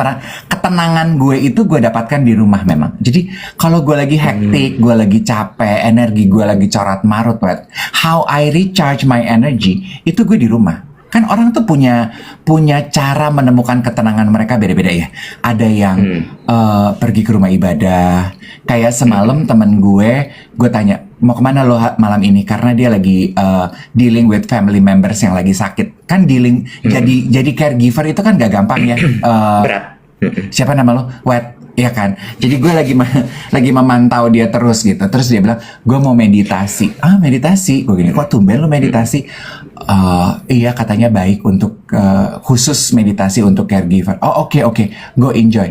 ketenangan gue itu gue dapatkan di rumah memang. Jadi kalau gue lagi hektik, gue lagi capek, energi gue lagi corat marut, how I recharge my energy itu gue di rumah. Kan orang tuh punya cara menemukan ketenangan mereka beda-beda ya. Ada yang pergi ke rumah ibadah. Kayak semalam temen gue tanya, mau kemana lo malam ini? Karena dia lagi dealing with family members yang lagi sakit. Kan dealing, jadi caregiver itu kan gak gampang ya. Berat. Siapa nama lo? Ya kan. Jadi gue lagi memantau dia terus gitu. Terus dia bilang, gue mau meditasi. Meditasi? Gue gini, kok tumben lo meditasi? Iya, katanya baik untuk khusus meditasi untuk caregiver. Oh oke, go enjoy.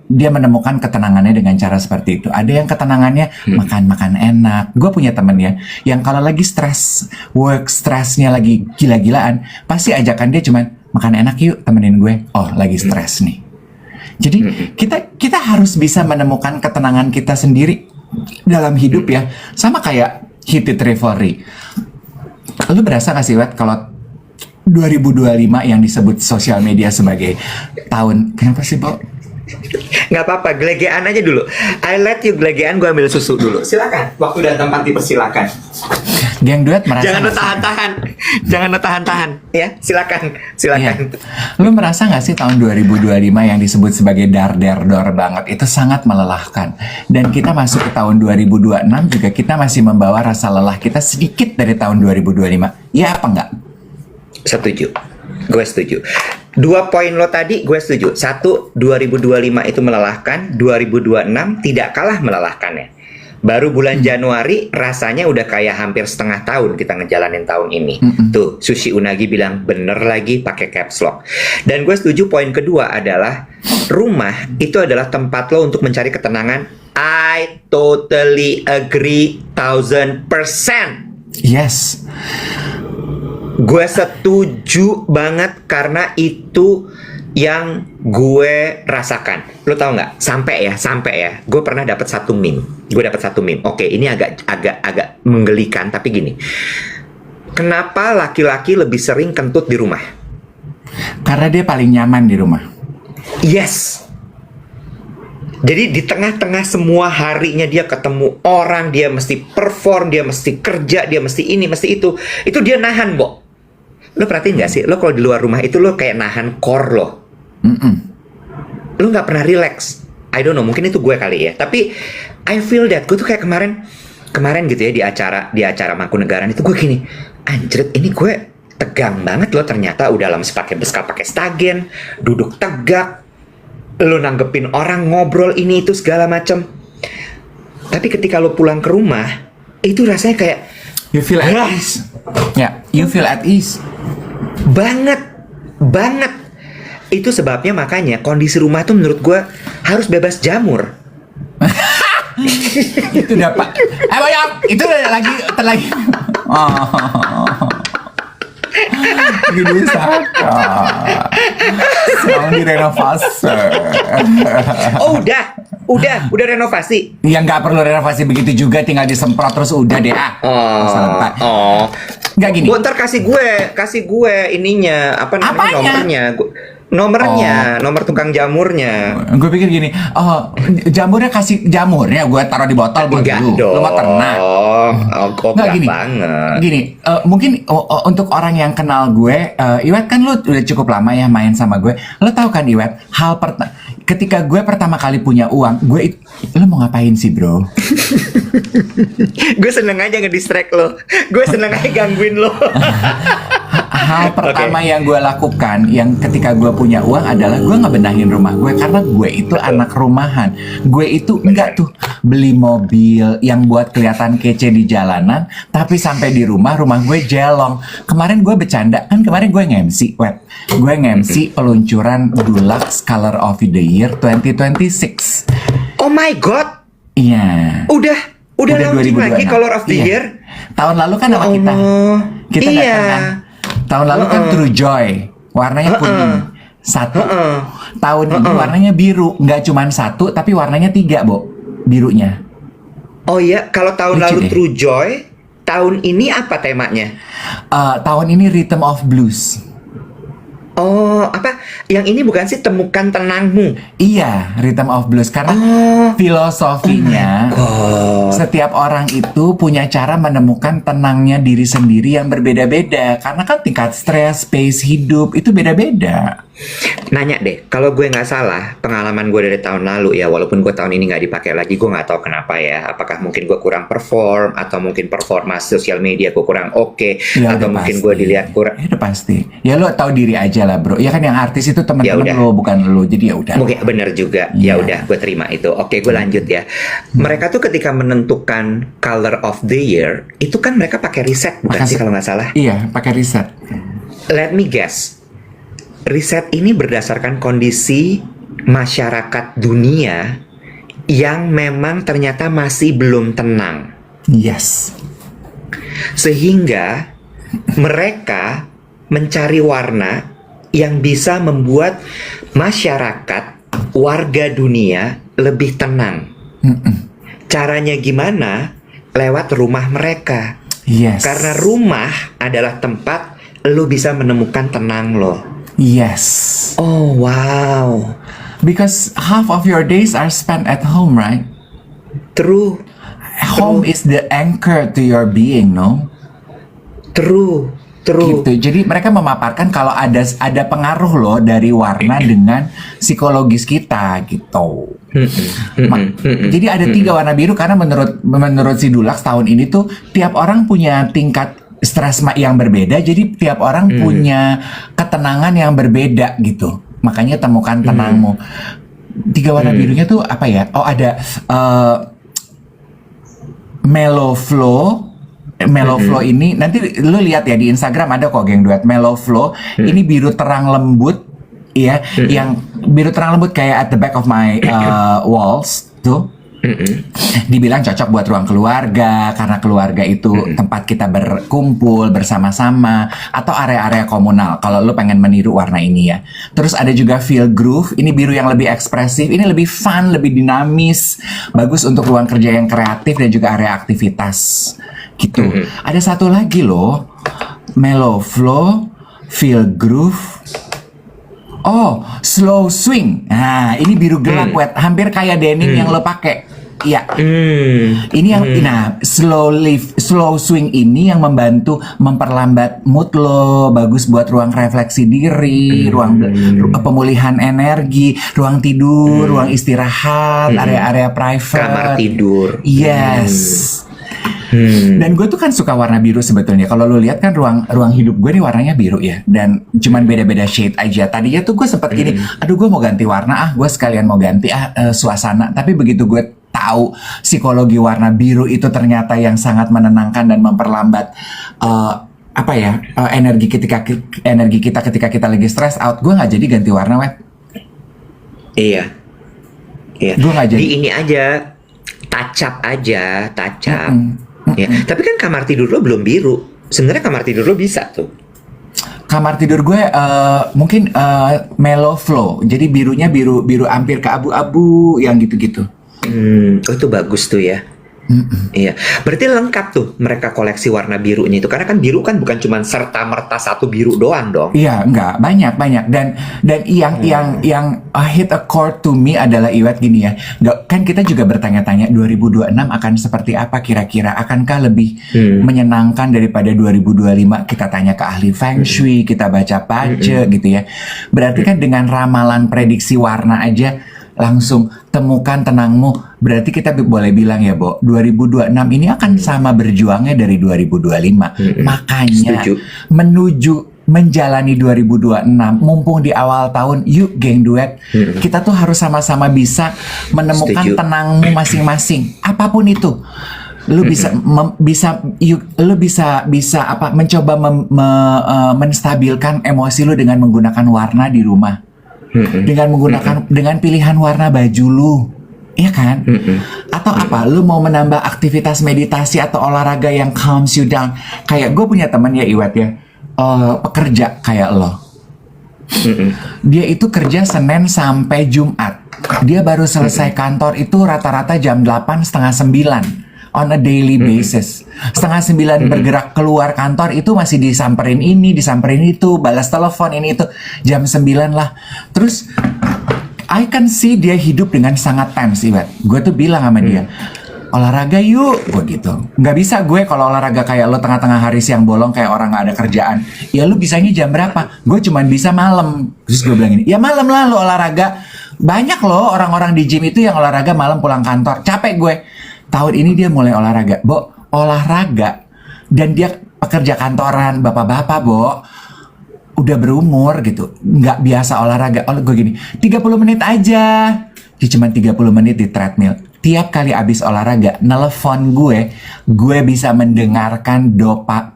Dia menemukan ketenangannya dengan cara seperti itu. Ada yang ketenangannya makan enak. Gue punya temen ya, yang kalau lagi stres, work stressnya lagi gila-gilaan, pasti ajakan dia cuman makan enak yuk, temenin gue. Oh lagi stres nih. Jadi kita harus bisa menemukan ketenangan kita sendiri dalam hidup ya. Sama kayak hit it revelry. Lu berasa gak sih, Wet, kalau 2025 yang disebut sosial media sebagai tahun... Kenapa sih, Bo? Nggak apa-apa, gelegean aja dulu. I let you gelegean, gue ambil susu dulu. Silakan, waktu dan tempat dipersilakan. Geng duet merasa... Jangan lo tahan-tahan. Jangan lo tahan-tahan. Ya, silakan. Iya. Lu merasa gak sih tahun 2025 yang disebut sebagai dar-der-dor banget itu sangat melelahkan. Dan kita masuk ke tahun 2026 juga kita masih membawa rasa lelah kita sedikit dari tahun 2025. Ya apa enggak? Setuju. Gue setuju. 2 poin lo tadi gue setuju. 1, 2025 itu melelahkan. 2026 tidak kalah melelahkannya. Baru bulan Januari rasanya udah kayak hampir setengah tahun kita ngejalanin tahun ini. Tuh, Sushi Unagi bilang bener lagi pakai caps lock. Dan gue setuju poin kedua adalah rumah itu adalah tempat lo untuk mencari ketenangan. I totally agree 1000%. Yes. Gue setuju banget karena itu yang gue rasakan. Lo tau nggak? Sampai ya. Gue pernah dapat satu meme. Oke, ini agak menggelikan, tapi gini. Kenapa laki-laki lebih sering kentut di rumah? Karena dia paling nyaman di rumah. Yes. Jadi di tengah-tengah semua harinya dia ketemu orang, dia mesti perform, dia mesti kerja, dia mesti ini, mesti itu. Itu dia nahan, Bo. Lo perhatiin nggak sih? Lo kalau di luar rumah itu lo kayak nahan core lo. Lo nggak pernah relax. I don't know, mungkin itu gue kali ya. Tapi I feel that. Gue tuh kayak kemarin gitu ya di acara Mangkunegaran itu gue gini, anjrit, ini gue tegang banget lo ternyata udah lama pakai beskap, pakai stagen, duduk tegak, lo nanggepin orang, ngobrol ini itu segala macem. Tapi ketika lo pulang ke rumah, itu rasanya kayak you feel at ease. Ya, you feel at ease. Banget. Itu sebabnya makanya kondisi rumah tuh menurut gue harus bebas jamur. Itu udah Pak. Boyong, itu lagi. Gini saja. Mau direnovasi. Oh udah renovasi. Ya nggak perlu renovasi begitu juga, tinggal disemprot terus udah deh. Nggak gini. Gue ntar kasih gue ininya apa namanya, nomornya, nomor tukang jamurnya. Gue pikir gini, jamurnya kasih jamurnya gue taruh di botol buat dulu. Lo mau ternak? Nggak gini, banget. Gini, mungkin untuk orang yang kenal gue, Iwet kan lo udah cukup lama ya main sama gue. Lo tahu kan Iwet, ketika gue pertama kali punya uang, lo mau ngapain sih bro? Gue seneng aja ngedistract lo. Gue seneng aja gangguin lo. Hal pertama yang gue lakukan yang ketika gue punya uang adalah gue ngebenahin rumah gue, karena gue itu anak rumahan. Gue itu enggak tuh beli mobil yang buat kelihatan kece di jalanan, tapi sampai di rumah gue jelong. Kemarin gue bercanda kan, kemarin gue nge-MC, gue nge-MC peluncuran Dulux Color of the Year 2026. Oh my god. Iya. Udah launching lagi Color of the Year. Tahun lalu kan sama kita datang kan. Tahun lalu kan True Joy, warnanya kuning. Satu. Tahun ini warnanya biru, nggak cuma satu, tapi warnanya 3, Bo, birunya. Oh iya, kalau tahun Lucu lalu deh. True Joy, tahun ini apa temanya? Tahun ini Rhythm of Blues. Oh, apa? Yang ini bukan sih temukan tenangmu? Iya, Rhythm of Blues karena filosofinya setiap orang itu punya cara menemukan tenangnya diri sendiri yang berbeda-beda karena kan tingkat stres, pace hidup itu beda-beda. Nanya deh, kalau gue nggak salah, pengalaman gue dari tahun lalu ya, walaupun gue tahun ini nggak dipakai lagi, gue nggak tahu kenapa ya. Apakah mungkin gue kurang perform, atau mungkin performa sosial media gue kurang oke, Ya, atau udah mungkin pasti. gue dilihat kurang. Ya udah pasti. Ya lo tahu diri aja lah bro. Ya kan yang artis itu Ya teman-teman udah. lo bukan lo. Jadi ya udah. Mungkin bener juga. Iya. Ya udah, gue terima itu. Oke, gue lanjut ya. Mereka tuh ketika menentukan color of the year, itu kan mereka pakai riset, bukan sih kalau nggak salah? Iya, pakai riset. Let me guess. Riset ini berdasarkan kondisi masyarakat dunia yang memang ternyata masih belum tenang. Yes. Sehingga mereka mencari warna yang bisa membuat masyarakat, warga dunia lebih tenang. Caranya gimana? Lewat rumah mereka. Yes. Karena rumah adalah tempat lo bisa menemukan tenang lo. Yes. Oh, wow. Because half of your days are spent at home, right? True. Home is the anchor to your being, no? True. True. Gitu. Jadi mereka memaparkan kalau ada pengaruh loh dari warna dengan psikologis kita gitu. Jadi ada 3 warna biru karena menurut si Dulux tahun ini tuh tiap orang punya tingkat stres yang berbeda. Jadi tiap orang punya ketenangan yang berbeda gitu. Makanya temukan tenangmu. 3 warna birunya tuh apa ya? Oh ada Mellow Flow. Mellow Flow ini nanti lu lihat ya di Instagram ada kok geng duet Mellow Flow. Ini biru terang lembut, ya, yang biru terang lembut kayak at the back of my walls tuh. Dibilang cocok buat ruang keluarga karena keluarga itu tempat kita berkumpul bersama-sama atau area-area komunal kalau lu pengen meniru warna ini ya. Terus ada juga Feel Groove, ini biru yang lebih ekspresif, ini lebih fun, lebih dinamis, bagus untuk ruang kerja yang kreatif dan juga area aktivitas gitu. Ada satu lagi loh, Mellow Flow, Feel Groove. Oh, Slow Swing. Nah, ini biru gelap, wet, hampir kayak denim yang lo pakai. Iya. Ini yang slow swing ini yang membantu memperlambat mood lo, bagus buat ruang refleksi diri, ruang pemulihan energi, ruang tidur, ruang istirahat, area-area private. Kamar tidur. Yes. Dan gue tuh kan suka warna biru sebetulnya. Kalau lu lihat kan ruang hidup gue nih warnanya biru ya. Dan cuman beda-beda shade aja. Tadinya tuh gue sempet gini, aduh gue mau ganti warna gue sekalian mau ganti suasana. Tapi begitu gue tahu psikologi warna biru itu ternyata yang sangat menenangkan dan memperlambat energi kita ketika kita lagi stress out. Gue nggak jadi ganti warna, wet. Iya. Gue nggak jadi. Di ini aja, touch up aja, touch up. Ya. Tapi kan kamar tidur lo belum biru. Sebenarnya kamar tidur lo bisa tuh. Kamar tidur gue mungkin mellow flow. Jadi birunya biru hampir ke abu-abu yang gitu-gitu. Oh itu bagus tuh ya. Iya, berarti lengkap tuh mereka koleksi warna birunya itu karena kan biru kan bukan cuma serta merta satu biru doang dong. Iya, enggak, banyak dan yang hit a chord to me adalah Iwet gini ya. Nggak, kan kita juga bertanya-tanya 2026 akan seperti apa kira-kira, akankah lebih menyenangkan daripada 2025? Kita tanya ke ahli Feng Shui, kita baca-baca gitu ya. Berarti kan dengan ramalan prediksi warna aja langsung temukan tenangmu. Berarti kita boleh bilang ya, Bo, 2026 ini akan sama berjuangnya dari 2025. Makanya Setuju. menuju menjalani 2026, mumpung di awal tahun, yuk geng duet, kita tuh harus sama-sama bisa menemukan Setuju. tenangmu masing-masing, apapun itu. Lu bisa mencoba menstabilkan emosi lu dengan menggunakan warna di rumah. Dengan pilihan warna baju lu, iya kan? Atau apa? Lu mau menambah aktivitas meditasi atau olahraga yang calms you down? Kayak gue punya teman ya Iwet ya, pekerja kayak lo. Dia itu kerja Senin sampai Jumat. Dia baru selesai kantor itu rata-rata jam 8 setengah 9. on a daily basis. Setengah 9 bergerak keluar kantor itu masih disamperin ini, disamperin itu, balas telepon ini itu. Jam 9 lah. Terus I can see dia hidup dengan sangat tense, Ibat. Gue tuh bilang sama dia, olahraga yuk, gue gitu. Nggak bisa gue kalau olahraga kayak lo tengah-tengah hari siang bolong kayak orang nggak ada kerjaan. Ya lu bisanya jam berapa? Gue cuman bisa malam. Terus gue bilang gini, ya malam lah lo olahraga. Banyak loh orang-orang di gym itu yang olahraga malam pulang kantor. Capek gue. Tahun ini dia mulai olahraga. Bo, olahraga. Dan dia pekerja kantoran, bapak-bapak, Bo. Udah berumur gitu, nggak biasa olahraga. Gue gini, 30 menit aja. Dia cuma 30 menit di treadmill. Tiap kali abis olahraga, nelfon gue bisa mendengarkan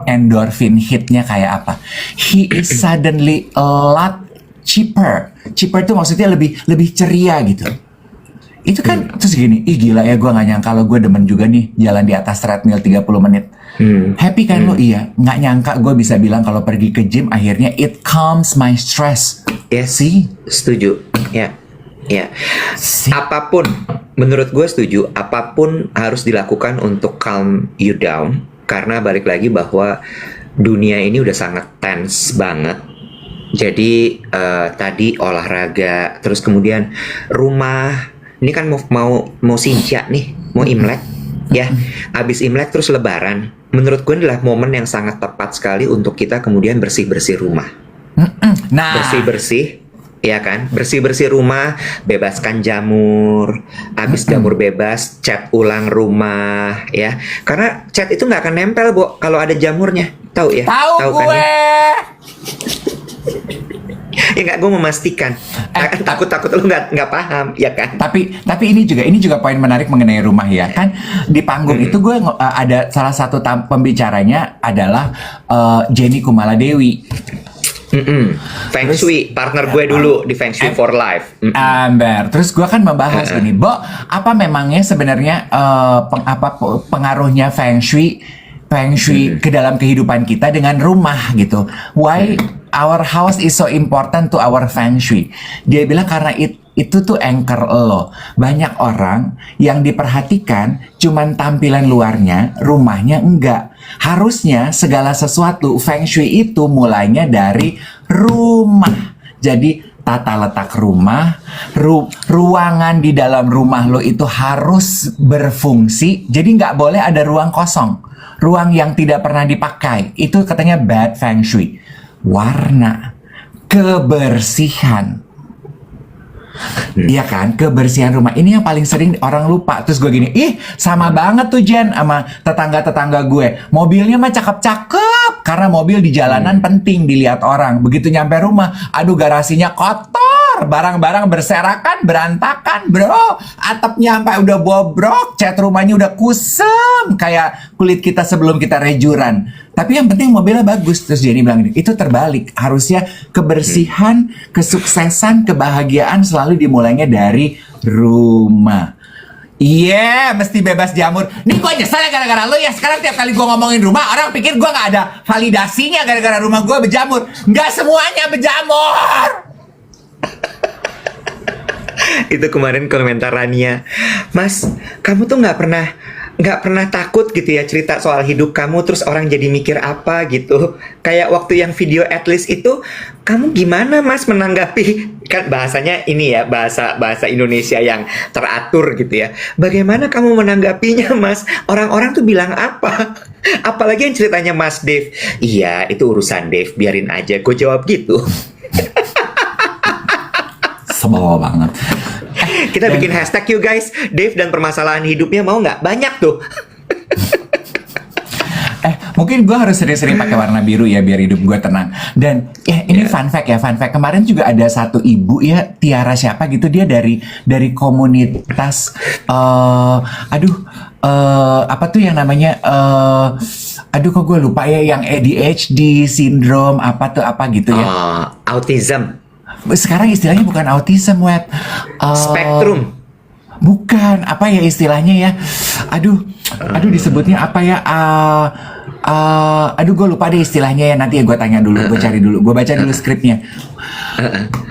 endorphin hitnya kayak apa. He is suddenly a lot cheaper. Cheaper itu maksudnya lebih ceria gitu. Itu kan terus gini, ih gila ya, gue nggak nyangka lo, gue demen juga nih jalan di atas treadmill 30 menit. Happy kan lo? Iya. Nggak nyangka gue bisa bilang kalau pergi ke gym akhirnya it calms my stress. Yes, See? setuju. Ya, ya. Apapun, menurut gue setuju. Apapun harus dilakukan untuk calm you down. Karena balik lagi bahwa dunia ini udah sangat tense banget. Jadi tadi olahraga, terus kemudian rumah. Ini kan mau Sinja nih, mau Imlek, ya. Abis Imlek terus Lebaran. Menurut gue adalah momen yang sangat tepat sekali untuk kita kemudian bersih-bersih rumah. Nah, Bersih-bersih, ya kan? Bersih-bersih rumah, bebaskan jamur. Abis jamur bebas, cat ulang rumah, ya. Karena cat itu nggak akan nempel, Bo, kalau ada jamurnya. Tahu ya? tahu kan gue. ya? Ya nggak, gue memastikan. Takut lu nggak paham, ya kan? Tapi ini juga poin menarik mengenai rumah ya kan. Di panggung itu gue ada salah satu pembicaranya adalah Jenny Kumaladewi. Feng Shui, partner gue dulu di Feng Shui for Life. Amber. Terus gue kan membahas gini, Bo, apa memangnya sebenarnya pengaruhnya Feng Shui ke dalam kehidupan kita dengan rumah gitu. Why our house is so important to our Feng Shui? Dia bilang karena itu tuh anchor lo. Banyak orang yang diperhatikan cuman tampilan luarnya, rumahnya enggak. Harusnya segala sesuatu Feng Shui itu mulainya dari rumah. Jadi tata letak rumah, ruangan di dalam rumah lo itu harus berfungsi. Jadi nggak boleh ada ruang kosong. Ruang yang tidak pernah dipakai. Itu katanya bad Feng Shui. Warna, kebersihan. Iya kan, kebersihan rumah. Ini yang paling sering orang lupa. Terus gue gini, ih sama banget tuh Jen sama tetangga-tetangga gue. Mobilnya mah cakep-cakep. Karena mobil di jalanan penting dilihat orang. Begitu nyampe rumah, aduh garasinya kotor. Barang-barang berserakan, berantakan bro. Atapnya sampai udah bobrok. Cat rumahnya udah kusem. Kayak kulit kita sebelum kita rejuran. Tapi yang penting mobilnya bagus. Terus Jenny bilang gini, itu terbalik. Harusnya kebersihan, kesuksesan, kebahagiaan selalu dimulainya dari rumah. Iya, mesti bebas jamur. Nih gue nyesel ya gara-gara lo ya. Sekarang tiap kali gue ngomongin rumah, orang pikir gue gak ada validasinya gara-gara rumah gue berjamur. Nggak semuanya berjamur. Itu kemarin komentar Rania, Mas, kamu tuh nggak pernah takut gitu ya cerita soal hidup kamu terus orang jadi mikir apa gitu. Kayak waktu yang video Atlas itu, kamu gimana Mas menanggapi, kan bahasanya ini ya, bahasa Indonesia yang teratur gitu ya. Bagaimana kamu menanggapinya Mas? Orang-orang tuh bilang apa? Apalagi yang ceritanya Mas Dave. Iya, itu urusan Dave, biarin aja. Gue jawab gitu. Sebel banget. Kita bikin hashtag yuk guys, Dave dan permasalahan hidupnya, mau nggak? Banyak tuh. Mungkin gue harus sering-sering pakai warna biru ya biar hidup gue tenang. Dan ini fun fact ya, fun fact. Kemarin juga ada satu ibu ya, Tiara siapa gitu, dia dari komunitas apa tuh yang namanya aduh kok gue lupa ya, yang ADHD syndrome apa gitu ya. Autism. Sekarang istilahnya bukan autism, Wet. Spektrum. Bukan, apa ya istilahnya ya? Aduh disebutnya apa ya? Aduh gue lupa deh istilahnya ya. Nanti ya gue tanya dulu, gue cari dulu, gue baca dulu skripnya.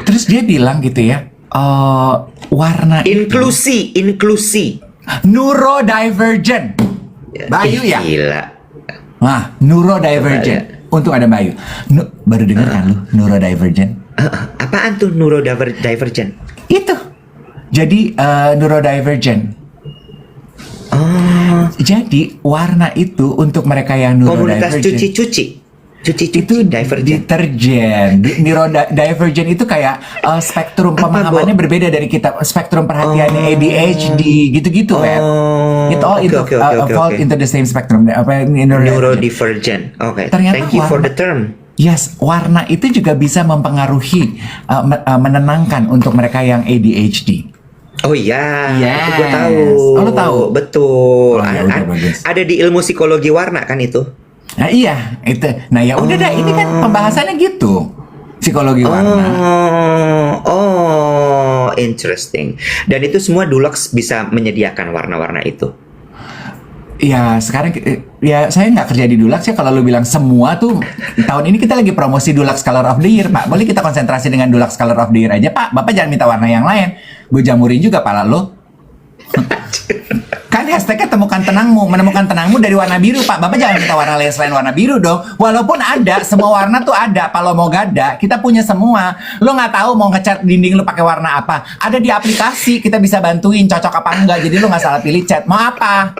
Terus dia bilang gitu ya, warna inklusi. neurodivergent. Bayu Ih, ya? Gila. Wah, neurodivergent. Untung ada Bayu. Baru dengar kan lu neurodivergent? Apaan tuh neurodivergent? Itu. Jadi neurodivergent. Oh, Jadi warna itu untuk mereka yang komunitas neurodivergent. cuci-cuci Itu divergent. deterjen. Neurodivergent itu kayak spektrum pemahamannya berbeda dari kita. Spektrum perhatiannya ADHD gitu-gitu, Web. It all fall into the same spectrum. Apa Neurodivergent. Oke. Ternyata Thank you for the term. Yes, warna itu juga bisa mempengaruhi, menenangkan untuk mereka yang ADHD. Oh iya, Yes. gue tahu. Oh, lo tahu? Betul. Oh, ya udah, bagus. Ada di ilmu psikologi warna kan itu? Nah iya, itu. Nah ya udah dah, ini kan pembahasannya gitu, psikologi warna. Interesting. Dan itu semua Dulux bisa menyediakan warna-warna itu. Ya sekarang ya saya nggak kerja di Dulux ya. Kalau lu bilang semua tuh, tahun ini kita lagi promosi Dulux Color of the Year, Pak. Boleh kita konsentrasi dengan Dulux Color of the Year aja, Pak. Bapak jangan minta warna yang lain. Gue jamurin juga pala lo. Kan hashtagnya temukan tenangmu. Menemukan tenangmu dari warna biru, Pak. Bapak jangan minta warna lain selain warna biru dong. Walaupun ada, semua warna tuh ada. Kalau mau gada, kita punya semua. Lo nggak tahu mau ngecat dinding lo pakai warna apa? Ada di aplikasi, kita bisa bantuin cocok apa enggak. Jadi lo nggak salah pilih cat. Mau apa?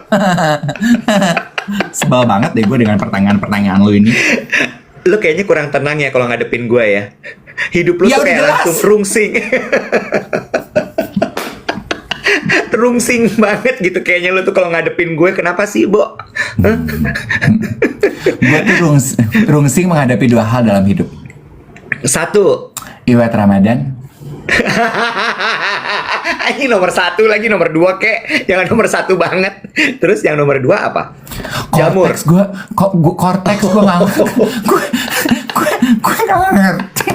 Sebel banget deh gue dengan pertanyaan-pertanyaan lo ini. Lu kayaknya kurang tenang ya kalau ngadepin gue ya. Hidup lu Ya tuh udah kayak jelas. langsung rungsing. Rungsing banget gitu kayaknya lu tuh kalau ngadepin gue. Kenapa sih, Bo? Hah? Gue tuh rungsing menghadapi dua hal dalam hidup. Satu. Iwet Ramadan. Ini nomor satu lagi, nomor dua kek. Jangan nomor satu banget. Terus yang nomor dua apa? Jamur. Korteks gue nggak gue nggak ngerti.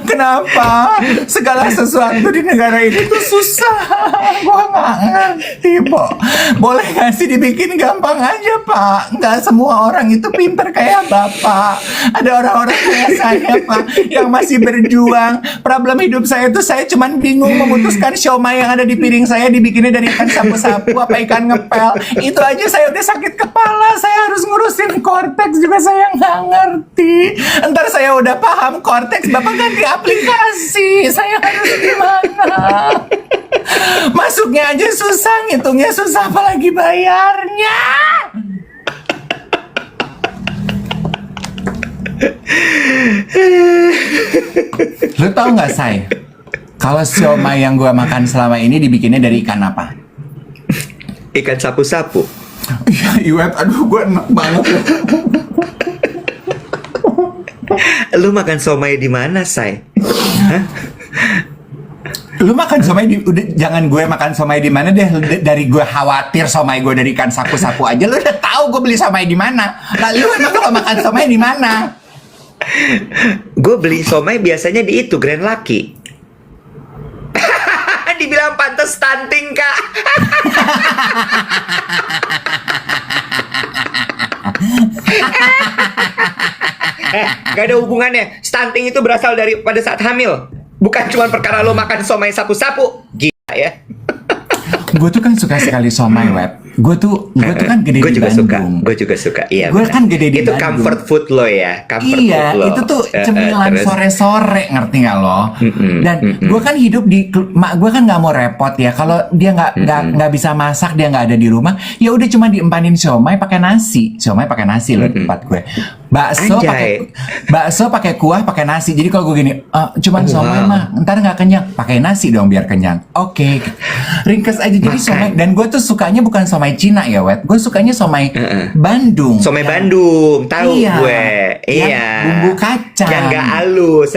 Kenapa segala sesuatu di negara ini tuh susah? Gue nggak ngerti, Bo. Boleh nggak sih dibikin gampang aja, Pak? Nggak semua orang itu pinter kayak Bapak. Ada orang-orang kayak saya, Pak, yang masih berjuang. Problem hidup saya tuh saya cuman bingung memutuskan siomay yang ada di piring saya dibikinnya dari ikan sapu-sapu apa ikan ngepel. Itu aja saya udah sakit kepala. Saya harus ngurusin korteks juga saya nggak ngerti. Ntar saya udah paham korteks, Bapak ganti aplikasi. Saya harus gimana? Masuknya aja susah, ngitungnya susah, apalagi bayarnya. Lu tau nggak, Say? Kalau siomay yang gua makan selama ini dibikinnya dari ikan apa? Ikan sapu-sapu. Iya, Iwet, aduh gua enak banget ya. Lu makan somai di mana, Say? Hah? Lu makan somai udah jangan gue makan somai di mana deh. Dari gue khawatir somai gue dari ikan sapu-sapu aja lu udah tahu gue beli somai di mana. Lalu emang kalau makan somai di mana? Gue beli somai biasanya di itu Grand Lucky. Dibilang pantas stunting, Kak. Gak ada hubungannya. Stunting itu berasal dari pada saat hamil. Bukan cuma perkara lo makan somai sapu-sapu. Gila ya. Gue tuh kan suka sekali somai, Web. Gue tuh kan gede Gue di juga suka. Bandung. Gue juga suka. Iya. Gue benar. kan gede di Itu Bandung. comfort food lo ya. Comfort Iya, food lo. itu tuh cemilan Terus? sore-sore, ngerti nggak lo? Dan gue kan hidup di mak gue kan nggak mau repot ya. Kalau dia nggak bisa masak, dia nggak ada di rumah, ya udah cuma diempanin siomay pakai nasi. Siomay pakai nasi loh di tempat gue. Anjay. Bakso pakai kuah pakai nasi. Jadi kalau gue gini, cuman siomay Wow. mah, ntar nggak kenyang. Pakai nasi dong biar kenyang. Oke, ringkes aja jadi Makan. siomay. Dan gue tuh sukanya bukan siomay Cina ya, Wet. Gue sukanya siomay Bandung. Somai Yang- Bandung, tahu Iya. gue. Yang Iya. bumbu kacang. Yang gak halus.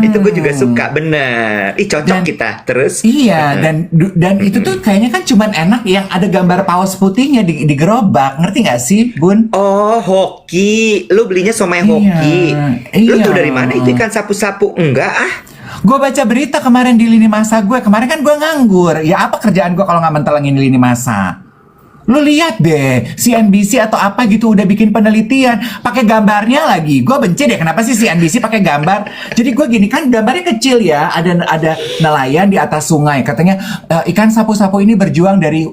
Itu gue juga suka, bener. Ih, cocok Dan- kita. Terus? Iya, dan itu tuh kayaknya kan cuman enak yang ada gambar paus putihnya di gerobak. Ngerti nggak sih, Bun? Oh, hoki. Lu belinya somai Iya, hoki. Lu iya. tuh dari mana itu ikan sapu-sapu? Enggak ah. Gue baca berita kemarin di lini masa gue. Kemarin kan gue nganggur. Ya apa kerjaan gue kalau nggak mentelengin lini masa? Lu lihat deh, CNBC atau apa gitu udah bikin penelitian, pakai gambarnya lagi. Gue benci deh, kenapa sih CNBC pakai gambar? Jadi gue gini kan, gambarnya kecil ya, ada nelayan di atas sungai. Katanya ikan sapu-sapu ini berjuang dari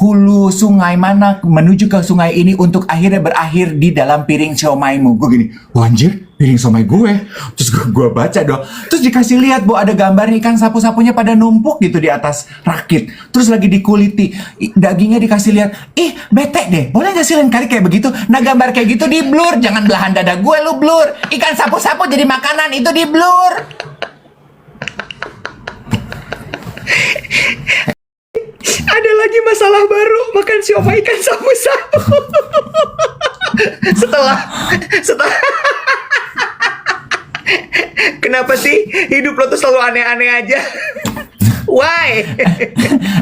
hulu sungai mana menuju ke sungai ini untuk akhirnya berakhir di dalam piring siomaimu. Gue gini, wah anjir, piring siomay gue. Terus gue baca dong. Terus dikasih lihat bahwa ada gambarnya ikan sapu-sapunya pada numpuk gitu di atas rakit. Terus lagi dikuliti, dagingnya dikasih lihat. Ih, bete deh. Boleh gak sih lain kali kayak begitu? Nah, gambar kayak gitu di blur. Jangan belahan dada gue lu blur. Ikan sapu-sapu jadi makanan itu di blur. Ada lagi masalah baru, makan siomay ikan sapu-sapu. setelah Kenapa sih hidup lo tuh selalu aneh-aneh aja? Why?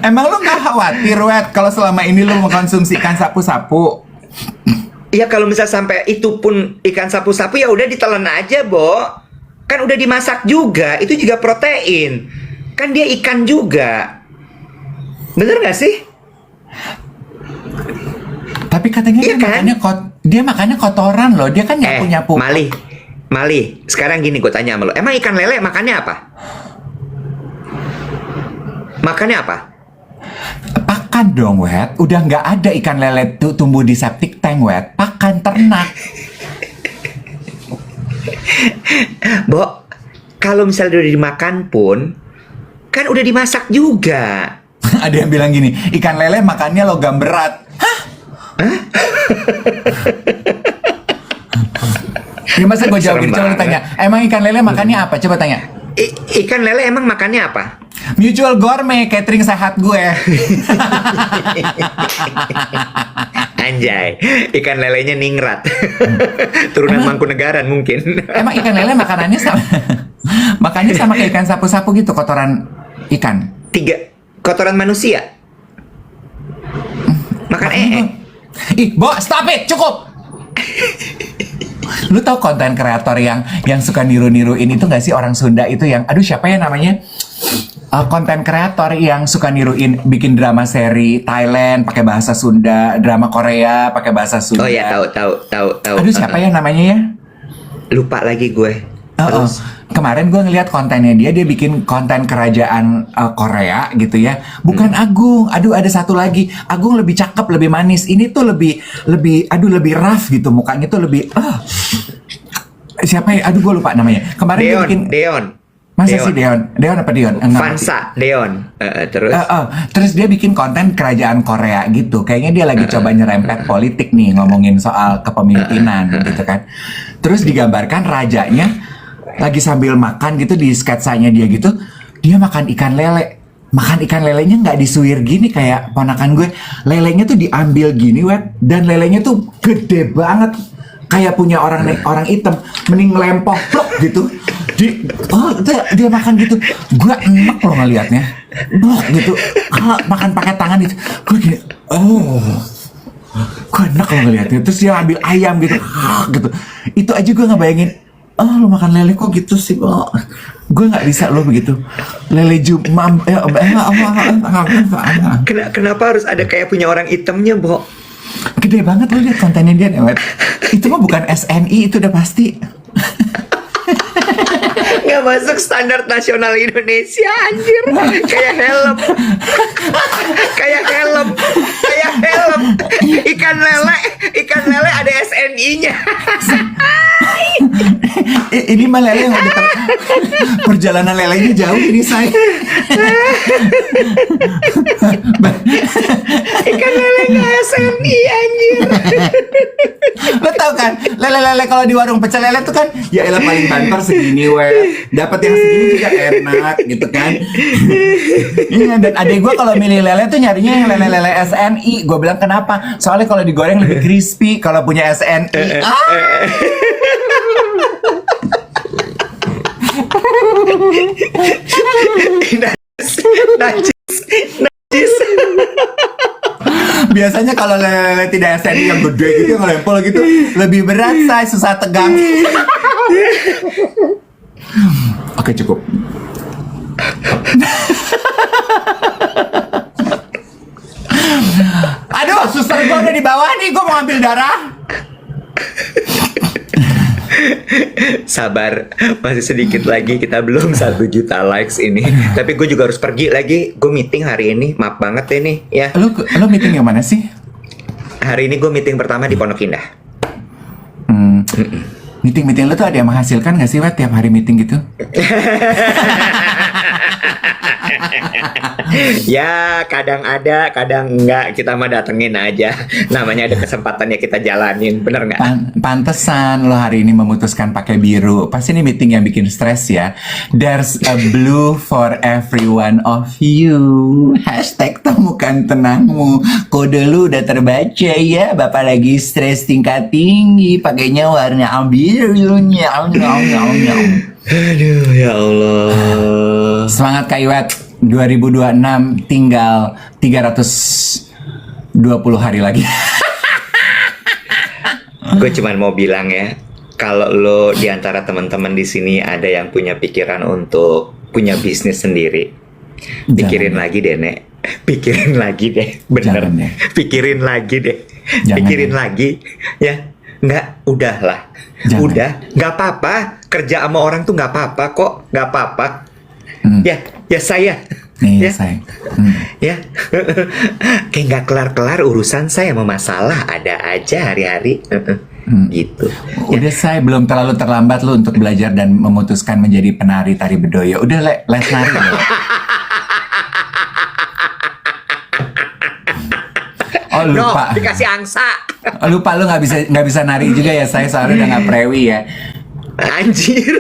Emang lu gak khawatir, Wet, kalau selama ini lu mengkonsumsi ikan sapu-sapu? Ya kalau misal sampai itu pun ikan sapu-sapu ya udah ditelan aja, Bo. Kan udah dimasak juga, itu juga protein. Kan dia ikan juga. Bener gak sih? Tapi katanya Iya kan? dia makannya kotoran loh. Dia kan nyapu-nyapu. Mali, sekarang gini gue tanya sama lo. Emang ikan lele makannya apa? Makannya apa? Pakan dong, Wet. Udah nggak ada ikan lele tuh tumbuh di septic tank, Wet. Pakan ternak. Bo, kalau misalnya udah dimakan pun, kan udah dimasak juga. Ada yang bilang gini, ikan lele makannya logam berat. Hah? Ya masa gue jawabin, coba lu tanya. Emang ikan lele makannya apa? Coba tanya. Ikan lele emang makannya apa? Mutual Gourmet, catering sehat gue. Anjay, ikan lelenya ningrat. Turunan Mangkunegaran mungkin. Emang ikan lele makanannya sama makannya sama kayak ikan sapu-sapu gitu, kotoran ikan. 3, kotoran manusia. Makan Ih, Bo, stop it, cukup. Lu tau konten kreator yang suka niru-niruin itu gak sih, orang Sunda itu yang, aduh siapa ya namanya? Konten kreator yang suka niruin, bikin drama seri Thailand pakai bahasa Sunda, drama Korea pakai bahasa Sunda. Oh ya, tahu. Aduh siapa ya namanya ya? Lupa lagi gue. Terus? Kemarin gue ngeliat kontennya dia bikin konten kerajaan Korea gitu ya. Bukan Agung. Aduh ada satu lagi. Agung lebih cakep, lebih manis. Ini tuh lebih rough gitu. Mukanya tuh lebih siapa ya? Aduh gue lupa namanya. Kemarin dia bikin Deon. Masa sih Deon? Deon apa Dion? Vansa, Deon. Terus? Terus dia bikin konten kerajaan Korea gitu. Kayaknya dia lagi coba nyerempet politik nih, ngomongin soal kepemimpinan gitu kan. Terus digambarkan rajanya lagi sambil makan gitu di sketsanya dia gitu. Dia makan ikan lele. Makan ikan lelenya nggak disuir gini kayak ponakan gue. Lelenya tuh diambil gini, Wet. Dan lelenya tuh gede banget. Kayak punya orang hitam. Mending ngelempok plok gitu. Dia makan gitu, gue enak loh ngeliatnya, blok gitu, makan pakai tangan gitu, gue gini, gue enak loh ngeliatnya. Terus dia ambil ayam gitu, gitu, itu aja gue ngebayangin, lo makan lele kok gitu sih, gue nggak bisa lo begitu, lele jumam, Kenapa harus ada kayak punya orang hitamnya, Bo? Gede banget lo liat kontennya dia, Newet. Itu mah bukan SNI, itu udah pasti. Nggak masuk standar nasional Indonesia, anjir. Kayak helm. Ikan lele ada SNI-nya. Ini mah lele yang udah perjalanan lelenya jauh ini, say. Ikan lele nggak SNI, anjir. Lo tau kan, lele-lele kalau di warung pecel lele tuh kan, ya elah paling banter segini, Wet. Dapat yang segini juga enak, gitu kan. Iya, dan adek gue kalau milih lele tuh nyarinya yang lele-lele SNI. Gue bilang kenapa? Soalnya kalau digoreng lebih crispy kalau punya SNI. Najis. Biasanya kalau lele tidak SNI yang gede gitu, yang lempol gitu, lebih berat, say, susah tegang. Oke, cukup. Aduh, saudara. Sabar, masih sedikit lagi, kita belum 1 juta likes ini. Tapi gue juga harus pergi lagi. Gue meeting hari ini, maaf banget ya nih ya. Lu meeting yang mana sih? Hari ini gue meeting pertama di Pondok Indah. Meeting lu tuh ada yang menghasilkan gak sih, Wet, tiap hari meeting gitu? Ya, kadang ada, kadang enggak. Kita mah datengin aja. Namanya ada kesempatan ya kita jalanin, bener nggak? Pantesan lo hari ini memutuskan pakai biru. Pasti ini meeting yang bikin stres ya. There's a blue for every one of you. Hashtag temukan tenangmu. Kode lu udah terbaca ya. Bapak lagi stres tingkat tinggi. Pakainya warna biru. Aduh, ya Allah. Semangat Kak Iwet. 2026 tinggal 320 hari lagi. Gue cuman mau bilang ya, kalau lo di antara teman-teman di sini ada yang punya pikiran untuk punya bisnis sendiri, pikirin Jangan. lagi deh, Nek. Pikirin lagi deh, bener. Jangan deh. Pikirin lagi deh. Jangan Pikirin deh. lagi, ya. Nggak, udahlah. Jangan. Udah, nggak apa-apa. Kerja sama orang tuh nggak apa-apa kok, nggak apa-apa. Ya saya. Nih Ya. sayang. Ya, kayak nggak kelar-kelar urusan saya sama masalah ada aja hari-hari, gitu. Udah saya belum terlalu terlambat lu untuk belajar dan memutuskan menjadi penari tari bedoyo. Udah les nari. Le. Oh lupa. No, dikasih angsa. Oh, lupa lu nggak bisa nari juga ya, saya soalnya udah nggak prewi ya. Anjir.